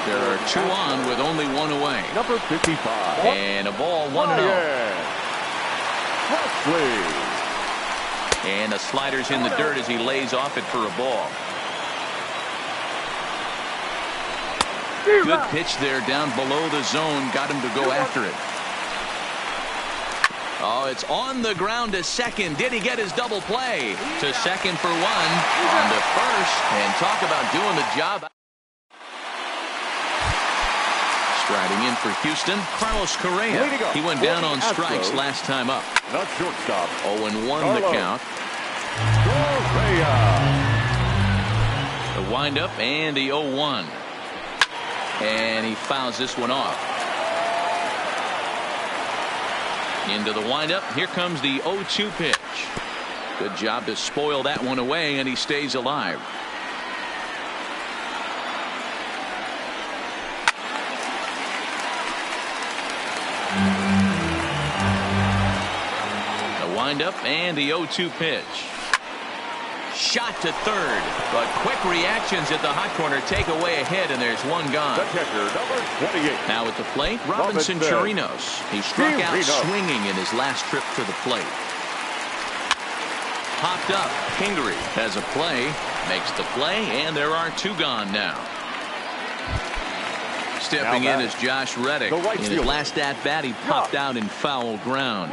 There are two on with only one away. Number 55. And a ball 1-0. And the slider's in the dirt as he lays off it for a ball. Good pitch there down below the zone. Got him to go after it. Oh, it's on the ground to second. Did he get his double play? To second for one. On to first. And talk about doing the job. Striding in for Houston, Carlos Correa. He went down on strikes last time up. The shortstop. 0-1 the count. Correa. The windup and the 0-1. And he fouls this one off. Into the windup. Here comes the 0-2 pitch. Good job to spoil that one away, and he stays alive. The windup and the 0-2 pitch. Shot to third, but quick reactions at the hot corner take away a hit, and there's one gone. The catcher, number 28. Now at the plate, Robinson Chirinos. He struck out swinging in his last trip to the plate. popped up. Kingery has a play, makes the play, and there are 2 gone now. Stepping in is Josh Reddick. In his last at-bat, he popped out in foul ground.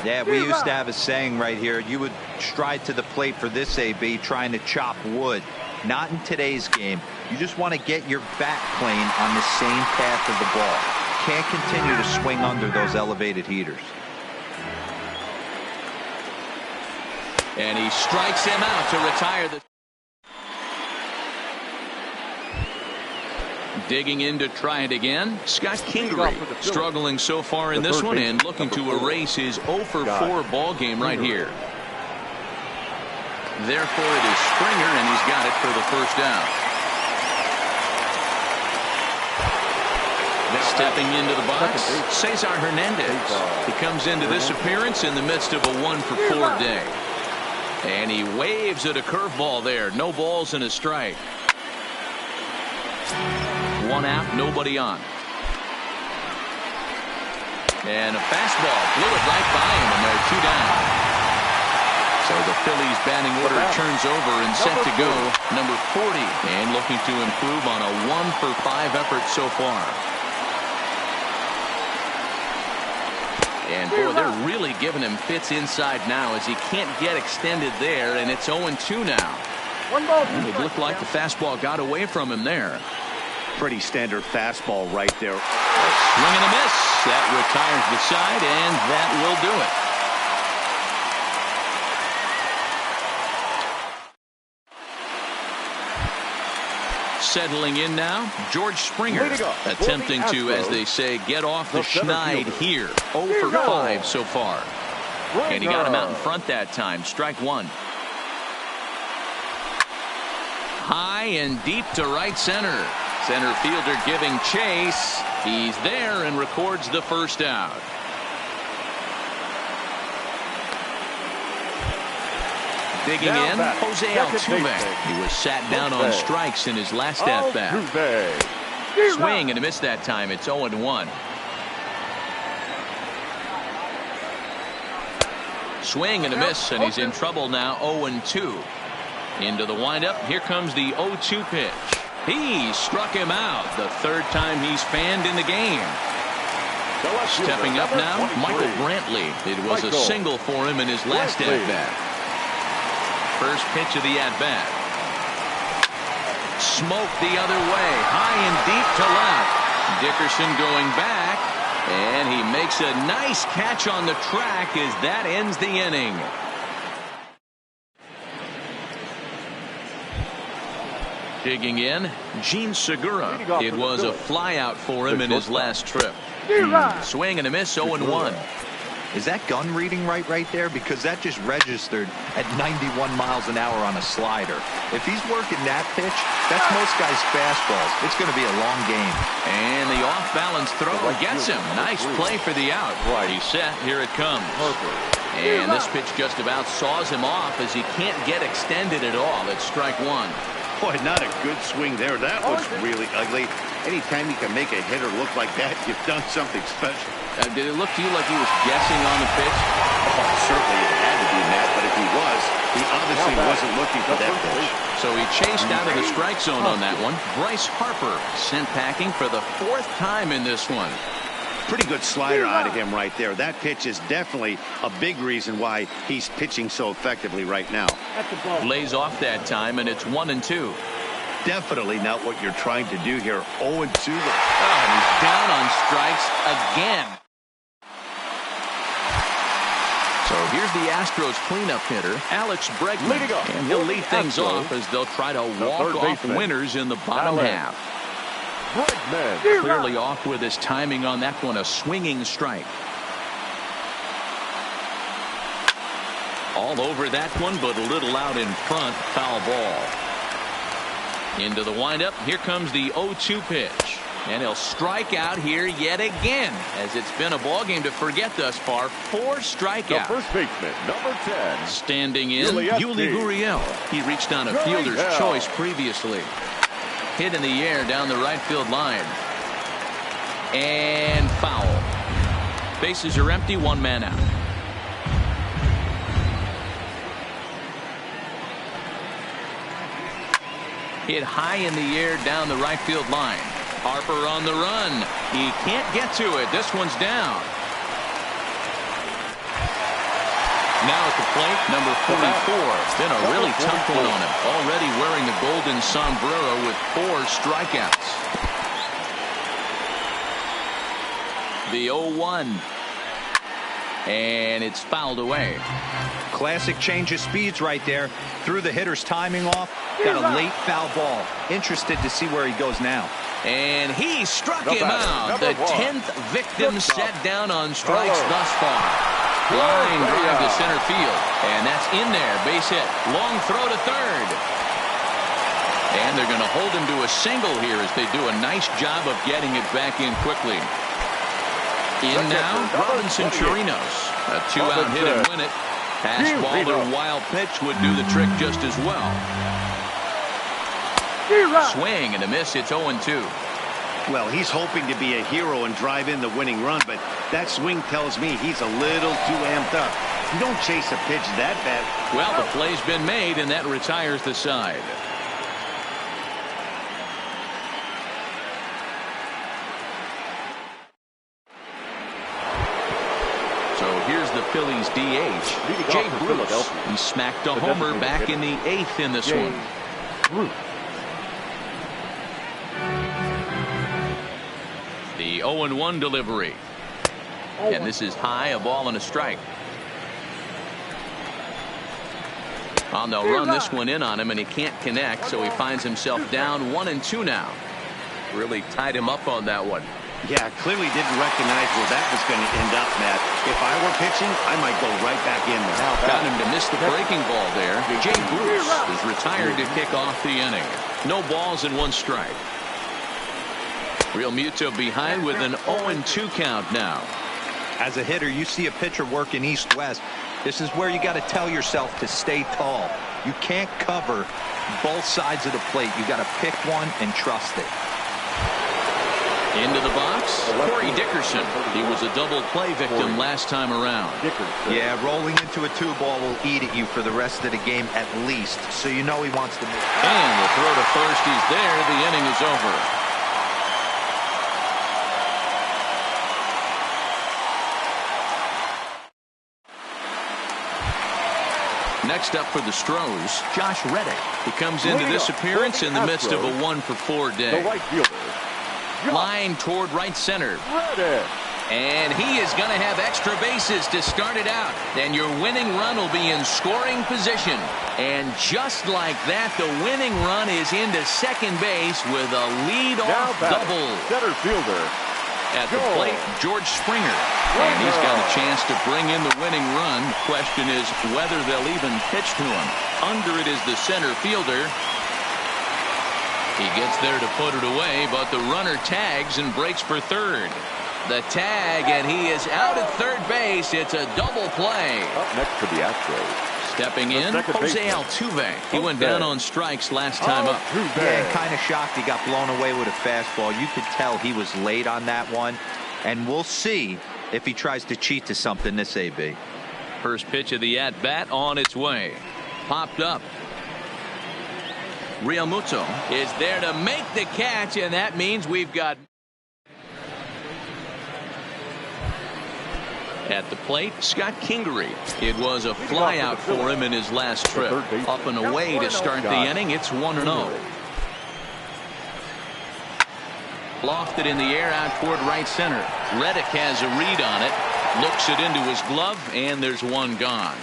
Yeah, we used to have a saying right here. You would stride to the plate for this AB trying to chop wood. Not in today's game. You just want to get your bat plane on the same path of the ball. Can't continue to swing under those elevated heaters. And he strikes him out to retire the... Digging in to try it again, Scott Kingery struggling so far in this one and looking to erase his 0 for 4 ball game right here. Therefore, it is Springer, and he's got it for the first down. Stepping into the box, Cesar Hernandez. He comes into this appearance in the midst of a 1 for 4 day. And he waves at a curveball there. No balls and a strike. 1 out, nobody on. And a fastball blew it right by him, and they're 2 down. So the Phillies batting order turns over and set to go. Number 40, and looking to improve on a 1 for 5 effort so far. And boy, they're really giving him fits inside now as he can't get extended there, and it's 0-2 now. And it looked like the fastball got away from him there. Pretty standard fastball right there. Swing and a miss. That retires the side, and that will do it. Settling in now, George Springer attempting to, as they say, get off the schneid here. 0 for 5 so far. And he got him out in front that time. Strike 1. High and deep to right center. Center fielder giving chase. He's there and records the first out. Digging in, Jose Altuve. He was sat down on strikes in his last at-bat. Swing and a miss that time. It's 0-1. Swing and a miss, and he's in trouble now. 0-2. Into the windup. Here comes the 0-2 pitch. He struck him out. The 3rd time he's fanned in the game. Stepping up now, Michael Brantley. It was a single for him in his last at-bat. First pitch of the at-bat. Smoke the other way. High and deep to left. Dickerson going back. And he makes a nice catch on the track as that ends the inning. Digging in, Gene Segura. It was a flyout for him in his last trip. Swing and a miss, 0-1. Is that gun reading right there? Because that just registered at 91 miles an hour on a slider. If he's working that pitch, that's most guys' fastballs. It's going to be a long game. And the off-balance throw gets him. Nice play for the out. He's set. Here it comes. And this pitch just about saws him off as he can't get extended at all. It's strike 1. Boy, not a good swing there. That was really ugly. Anytime you can make a hitter look like that, you've done something special. Did it look to you like he was guessing on the pitch? Oh, certainly it had to be, Matt, but if he was, he obviously wasn't looking for that pitch. So he chased out of the strike zone on that one. Bryce Harper sent packing for the 4th time in this one. Pretty good slider out of him right there. That pitch is definitely a big reason why he's pitching so effectively right now. Lays off that time, and it's 1-2. Definitely not what you're trying to do here. 0-2. Oh, and he's down on strikes again. So here's the Astros cleanup hitter, Alex Bregman. And he'll lead things off as they'll try to walk off winners in the bottom half. Clearly off with his timing on that one, a swinging strike. All over that one, but a little out in front. Foul ball. Into the windup. Here comes the 0-2 pitch. And he'll strike out here yet again, as it's been a ball game to forget thus far. 4 strikeouts. The first baseman, number 10. Standing in, Yuli Gurriel. He reached on a fielder's choice previously. Hit in the air down the right field line. And foul. Bases are empty, 1 man out. Hit high in the air down the right field line. Harper on the run. He can't get to it. This one's down. Now at the plate, number 44. It's been a really tough one on him. Already wearing the golden sombrero with 4 strikeouts. The 0-1. And it's fouled away. Classic change of speeds right there. Threw the hitter's timing off. Got a late foul ball. Interested to see where he goes now. And he struck him out. The 10th victim set down on strikes thus far. Line drive to center field. And that's in there. Base hit. Long throw to third. And they're going to hold him to a single here as they do a nice job of getting it back in quickly. In now, Robinson Chirinos. A 2-out hit and win it. Fastball or wild pitch would do the trick just as well. Swing and a miss. It's 0-2. Well, he's hoping to be a hero and drive in the winning run, but that swing tells me he's a little too amped up. You don't chase a pitch that bad. Well, the play's been made, and that retires the side. So here's the Phillies DH, Jay Bruce. He smacked a homer back in the 8th in this one. The 0-1 delivery. And this is high, a ball and a strike. Well, they'll run this one in on him, and he can't connect, so he finds himself down 1-2 now. Really tied him up on that one. Yeah, clearly didn't recognize where that was going to end up, Matt. If I were pitching, I might go right back in there. Got him to miss the breaking ball there. Jay Bruce is retired to kick off the inning. No balls and 1 strike. Real Muto behind with an 0-2 count now. As a hitter, you see a pitcher working east-west. This is where you got to tell yourself to stay tall. You can't cover both sides of the plate. You got to pick one and trust it. Into the box, Corey Dickerson. He was a double play victim last time around. Yeah, rolling into a 2-ball will eat at you for the rest of the game at least. So you know he wants to make. And the throw to first. He's there. The inning is over. Next up for the Stros, Josh Reddick. He comes into this appearance in the midst of a 1-for-4 day. Line toward right center. And he is going to have extra bases to start it out. And your winning run will be in scoring position. And just like that, the winning run is into second base with a lead-off double. Center fielder. At the plate, George Springer. And he's got a chance to bring in the winning run. The question is whether they'll even pitch to him. Under it is the center fielder. He gets there to put it away, but the runner tags and breaks for third. The tag, and he is out at third base. It's a double play. Up next for the Astros. Stepping in, Jose Altuve. He went down on strikes last time up. Yeah, kind of shocked he got blown away with a fastball. You could tell he was late on that one. And we'll see if he tries to cheat to something this AB. First pitch of the at-bat on its way. Popped up. Real Muto is there to make the catch, and that means we've got... At the plate, Scott Kingery. It was a flyout for him in his last trip. Up and away to start the inning. It's 1-0. Lofted in the air out toward right center. Reddick has a read on it. Looks it into his glove, and there's one gone.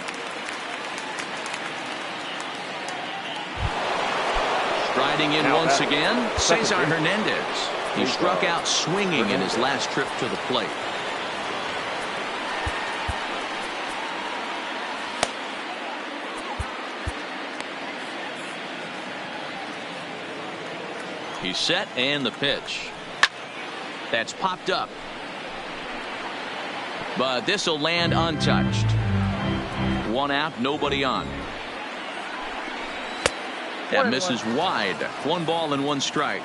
Striding in once again, Cesar Hernandez. He struck out swinging in his last trip to the plate. He's set, and the pitch. That's popped up. But this will land untouched. 1 out, nobody on. That misses wide. 1 ball and 1 strike.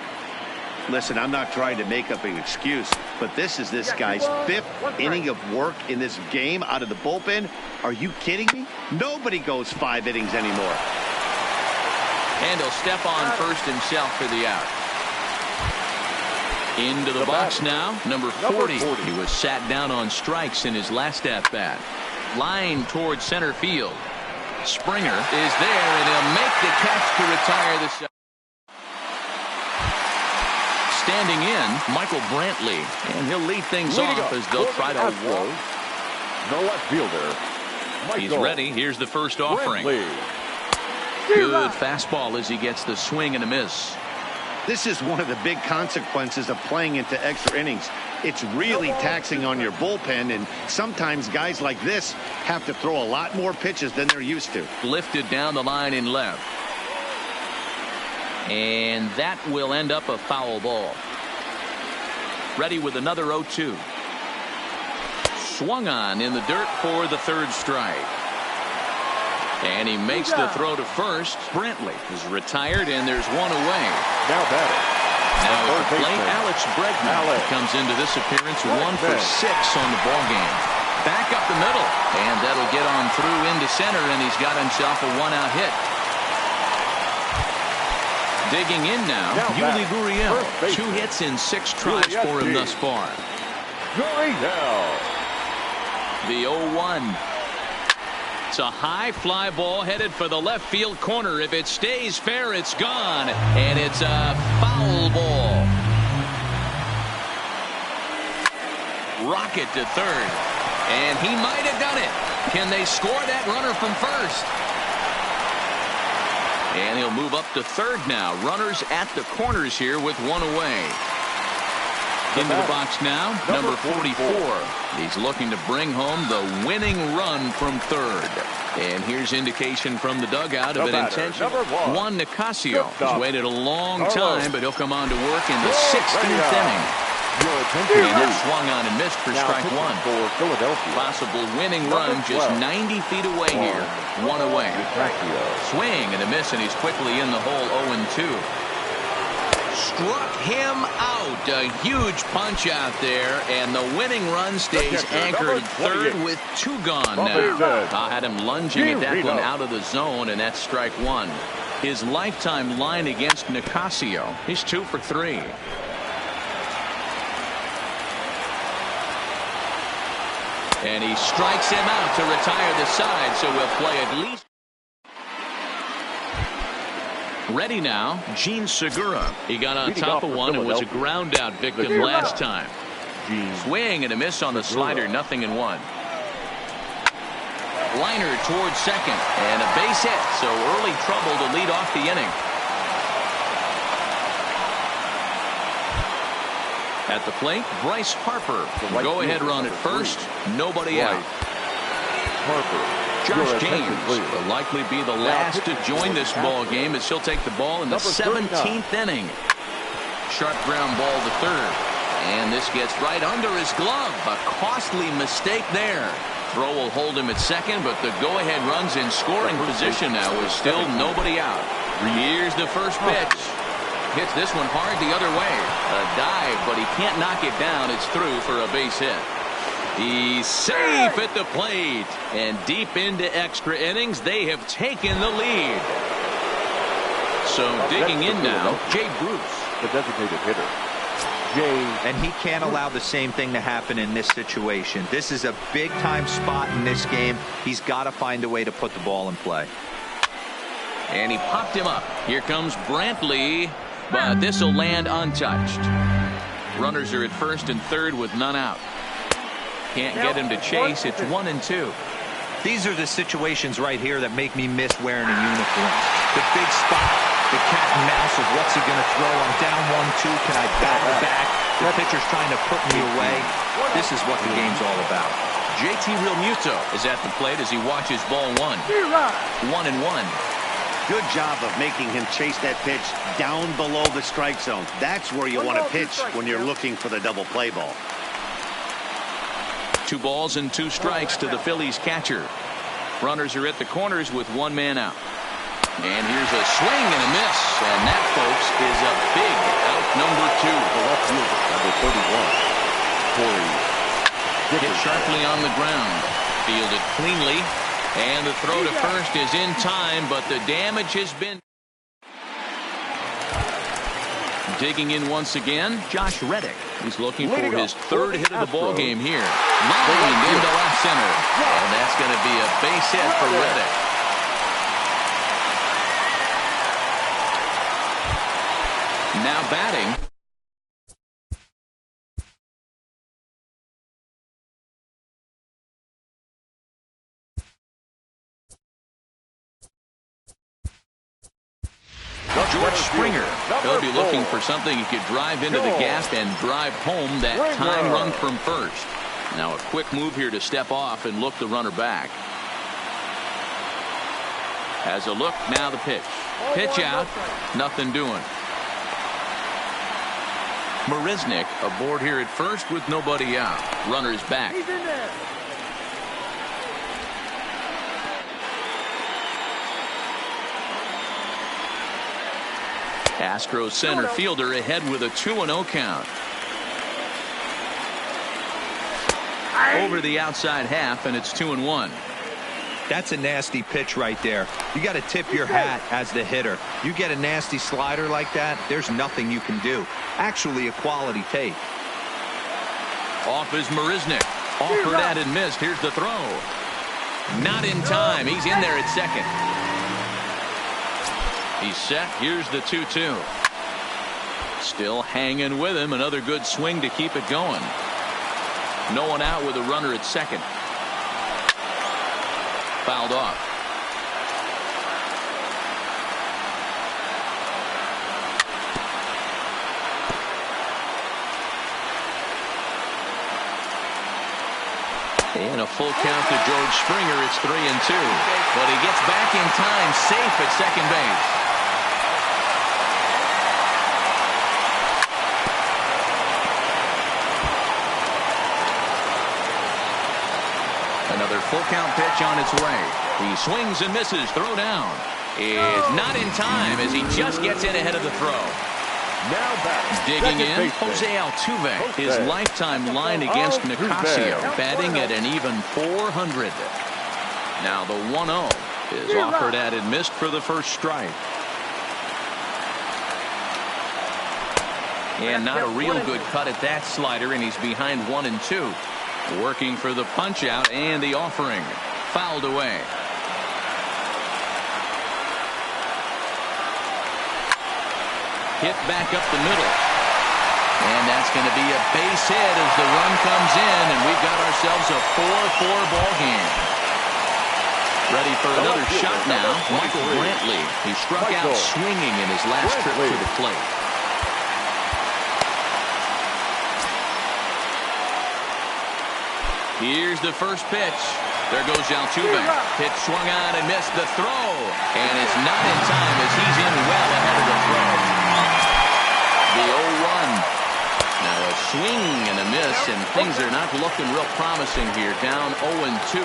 Listen, I'm not trying to make up an excuse, but this is this guy's 5th inning of work in this game out of the bullpen. Are you kidding me? Nobody goes 5 innings anymore. And he'll step on first himself for the out. Into the box now, number 40. He was sat down on strikes in his last at-bat. Line towards center field. Springer is there, and he'll make the catch to retire the. Standing in, Michael Brantley, and he'll lead things off as they'll try to walk. The left fielder, He's ready. Here's the first offering. Good fastball as he gets the swing and a miss. This is one of the big consequences of playing into extra innings. It's really taxing on your bullpen, and sometimes guys like this have to throw a lot more pitches than they're used to. Lifted down the line in left. And that will end up a foul ball. Ready with another 0-2. Swung on in the dirt for the third strike. And he makes the throw to first. Brantley is retired, and there's one away. Now batting. Now at the plate, Alex Bregman comes into this appearance 1 for 6 on the ball game. Back up the middle, and that'll get on through into center, and he's got himself a 1-out hit. Digging in now, Yuli Gurriel. 2 hits in 6 tries for him thus far. Gurriel. The 0-1. It's a high fly ball headed for the left field corner. If it stays fair, it's gone. And it's a foul ball. Rocket to third. And he might have done it. Can they score that runner from first? And he'll move up to third now. Runners at the corners here with 1 away. Into the box now, number 44. He's looking to bring home the winning run from third. And here's indication from the dugout of an intention. Juan Nicasio has waited a long time, but he'll come on to work in the 16th inning. And he's swung on and missed for strike 1. For Philadelphia. Possible winning run just 90 feet away here. 1 away. Swing and a miss, and he's quickly in the hole 0-2. Struck him out. A huge punch out there, and the winning run stays anchored at third with 2 gone now. I had him lunging at that one out of the zone, and that's strike 1. His lifetime line against Nicasio. He's 2 for 3. And he strikes him out to retire the side, so we'll play at least. Ready now, Gene Segura. He got on top of one and was a ground out victim last time. Swing and a miss on the slider, 0-1. Liner towards second, and a base hit, so early trouble to lead off the inning. At the plate, Bryce Harper. Go-ahead run at first, nobody out. Harper. Josh James will likely be the last to join this ball game as he'll take the ball in the 17th inning. Sharp ground ball to third. And this gets right under his glove. A costly mistake there. Throw will hold him at second, but the go-ahead run's in scoring position now with still nobody out. Here's the first pitch. Hits this one hard the other way. A dive, but he can't knock it down. It's through for a base hit. He's safe at the plate, and deep into extra innings, they have taken the lead. So digging in now, Jay Bruce, the designated hitter. And he can't allow the same thing to happen in this situation. This is a big-time spot in this game. He's got to find a way to put the ball in play. And he popped him up. Here comes Brantley, but this will land untouched. Runners are at first and third with none out. Can't get him to chase. It's 1-2. These are the situations right here that make me miss wearing a uniform. The big spot, the cat and mouse of what's he going to throw. I'm down 1-2. Can I battle back? The pitcher's trying to put me away. This is what the game's all about. JT Realmuto is at the plate as he watches ball 1. 1-1. Good job of making him chase that pitch down below the strike zone. That's where you want to pitch when you're looking for the double play ball. 2 balls and 2 strikes to the Phillies catcher. Runners are at the corners with 1 man out. And here's a swing and a miss. And that, folks, is a big out number 2. The left fielder, number 31. Corey. Hit sharply on the ground. Fielded cleanly. And the throw to first is in time, but the damage has been. Digging in once again, Josh Reddick. He's looking for his third hit of the ball game here. Lined into left center. And that's going to be a base hit for Reddick. Now batting. George Springer. He'll be looking for something he could drive into the gap and drive home that tying run from first. Now a quick move here to step off and look the runner back. Has a look, now the pitch. Pitch out, nothing doing. Marisnick aboard here at first with nobody out. Runner's back. He's in there. Astros center fielder ahead with a 2-0 count. Over the outside half, and it's 2-1. That's a nasty pitch right there. You got to tip your hat as the hitter. You get a nasty slider like that, there's nothing you can do. Actually, a quality take. Off is Marisnick. Offered at and missed. Here's the throw. Not in time. He's in there at second. He's set. Here's the 2-2. Still hanging with him. Another good swing to keep it going. No one out with a runner at second. Fouled off. And a full count to George Springer. It's 3-2. But he gets back in time, safe at second base. Another full count pitch on its way. He swings and misses. Throw down is not in time as he just gets in ahead of the throw. Now back. Digging in, Jose Altuve. His lifetime line against Nicasio, batting at an even .400. Now the 1-0 is offered at and missed for the first strike. And not a real good cut at that slider, and he's behind 1-2. Working for the punch out and the offering. Fouled away. Hit back up the middle. And that's going to be a base hit as the run comes in, and we've got ourselves a 4-4 ball game. Ready for another shot now. Michael Brantley. He struck out swinging in his last trip to the plate. Here's the first pitch. There goes Altuve. Pitch swung on and missed the throw. And it's not in time as he's in well ahead of the throw. The 0-1. Now a swing and a miss, and things are not looking real promising here. Down 0-2.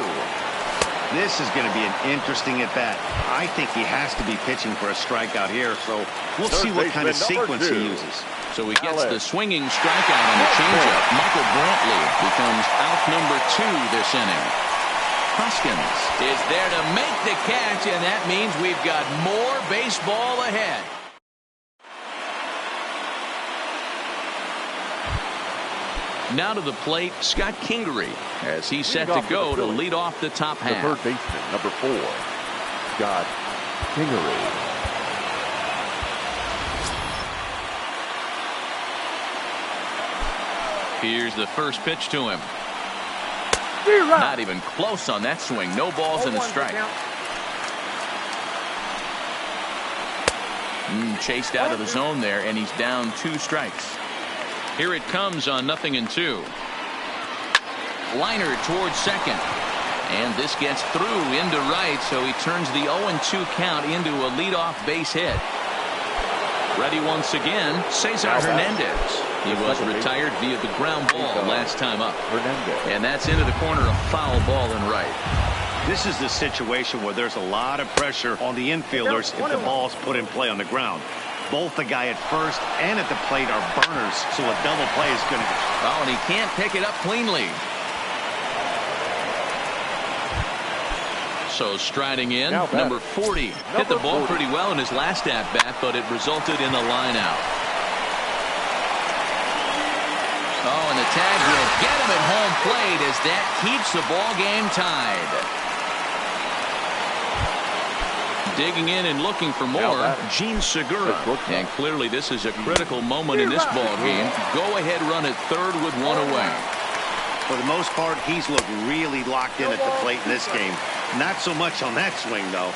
This is going to be an interesting at-bat. I think he has to be pitching for a strikeout here, so we'll see what kind of sequence he uses. So he gets the swinging strikeout on the changeup. Michael Brantley becomes out number 2 this inning. Hoskins is there to make the catch, and that means we've got more baseball ahead. Now to the plate, Scott Kingery, as he's set to go to lead off the top half. The third baseman, number 4, Scott Kingery. Here's the first pitch to him. Not even close on that swing. No balls and a strike. Chased out of the zone there, and he's down 2 strikes. Here it comes on 0-2. Liner towards second. And this gets through into right, so he turns the 0-2 count into a leadoff base hit. Ready once again, Cesar Hernandez. He was retired via the ground ball last time up. And that's into the corner, a foul ball in right. This is the situation where there's a lot of pressure on the infielders if the ball's put in play on the ground. Both the guy at first and at the plate are burners, so a double play is going to... Oh, and he can't pick it up cleanly. So striding in, number 40. Hit the ball pretty well in his last at-bat, but it resulted in a line out. Oh, and the tag will get him at home plate as that keeps the ball game tied. Digging in and looking for more, Gene Segura. And clearly this is a critical moment in this ball game. Go-ahead run at third with one away. For the most part, he's looked really locked in at the plate in this game. Not so much on that swing, though.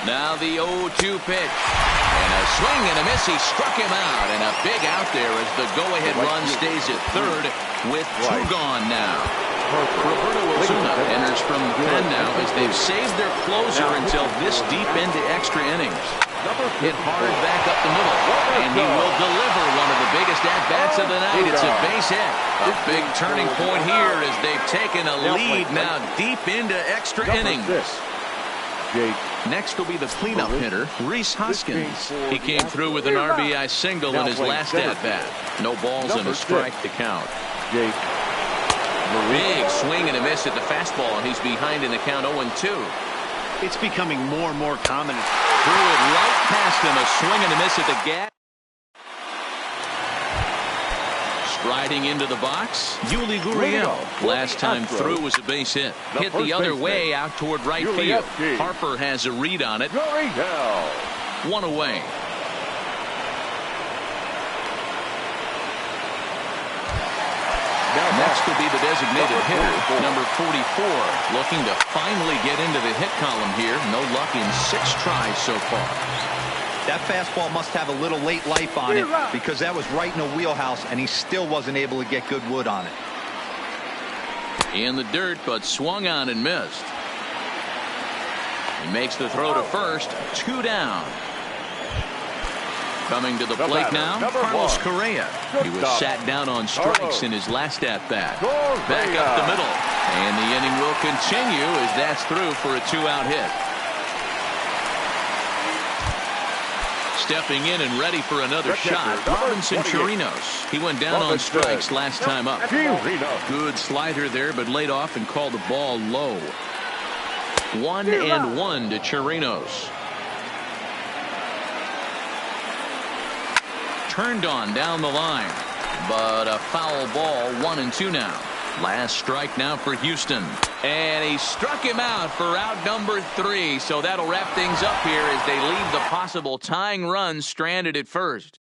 Now the 0-2 pitch. And a swing and a miss. He struck him out. And a big out there as the go-ahead run stays at third with two gone now. Roberto Osuna enters from the pen now as they've saved their closer until this deep into extra innings. Hit hard back up the middle. And he will deliver one of the biggest at-bats of the night. It's a base hit. A big turning point here as they've taken a lead now deep into extra innings. Next will be the cleanup hitter, Rhys Hoskins. He came through with an RBI single in his last at-bat. No balls and a strike to count. Big swing and a miss at the fastball, and he's behind in the count 0-2. It's becoming more and more common. Threw it right past him, a swing and a miss at the gap. Striding into the box, Yuli Gurriel. Last time through was a base hit. Hit the other way out toward right field. Harper has a read on it. One away. Next will be the designated hitter, number 44, looking to finally get into the hit column here. No luck in 6 tries so far. That fastball must have a little late life on it because that was right in the wheelhouse, and he still wasn't able to get good wood on it. In the dirt, but swung on and missed. He makes the throw to first, 2 down. Coming to the plate now, Carlos Correa. He was sat down on strikes in his last at-bat. Back up the middle. And the inning will continue as that's through for a 2-out hit. Stepping in and ready for another shot, Robinson Chirinos. He went down on strikes last time up. Good slider there, but laid off and called the ball low. 1-1 to Chirinos. Turned on down the line, but a foul ball. 1-2 now. Last strike now for Houston, and he struck him out for out number 3. So that'll wrap things up here as they leave the possible tying run stranded at first.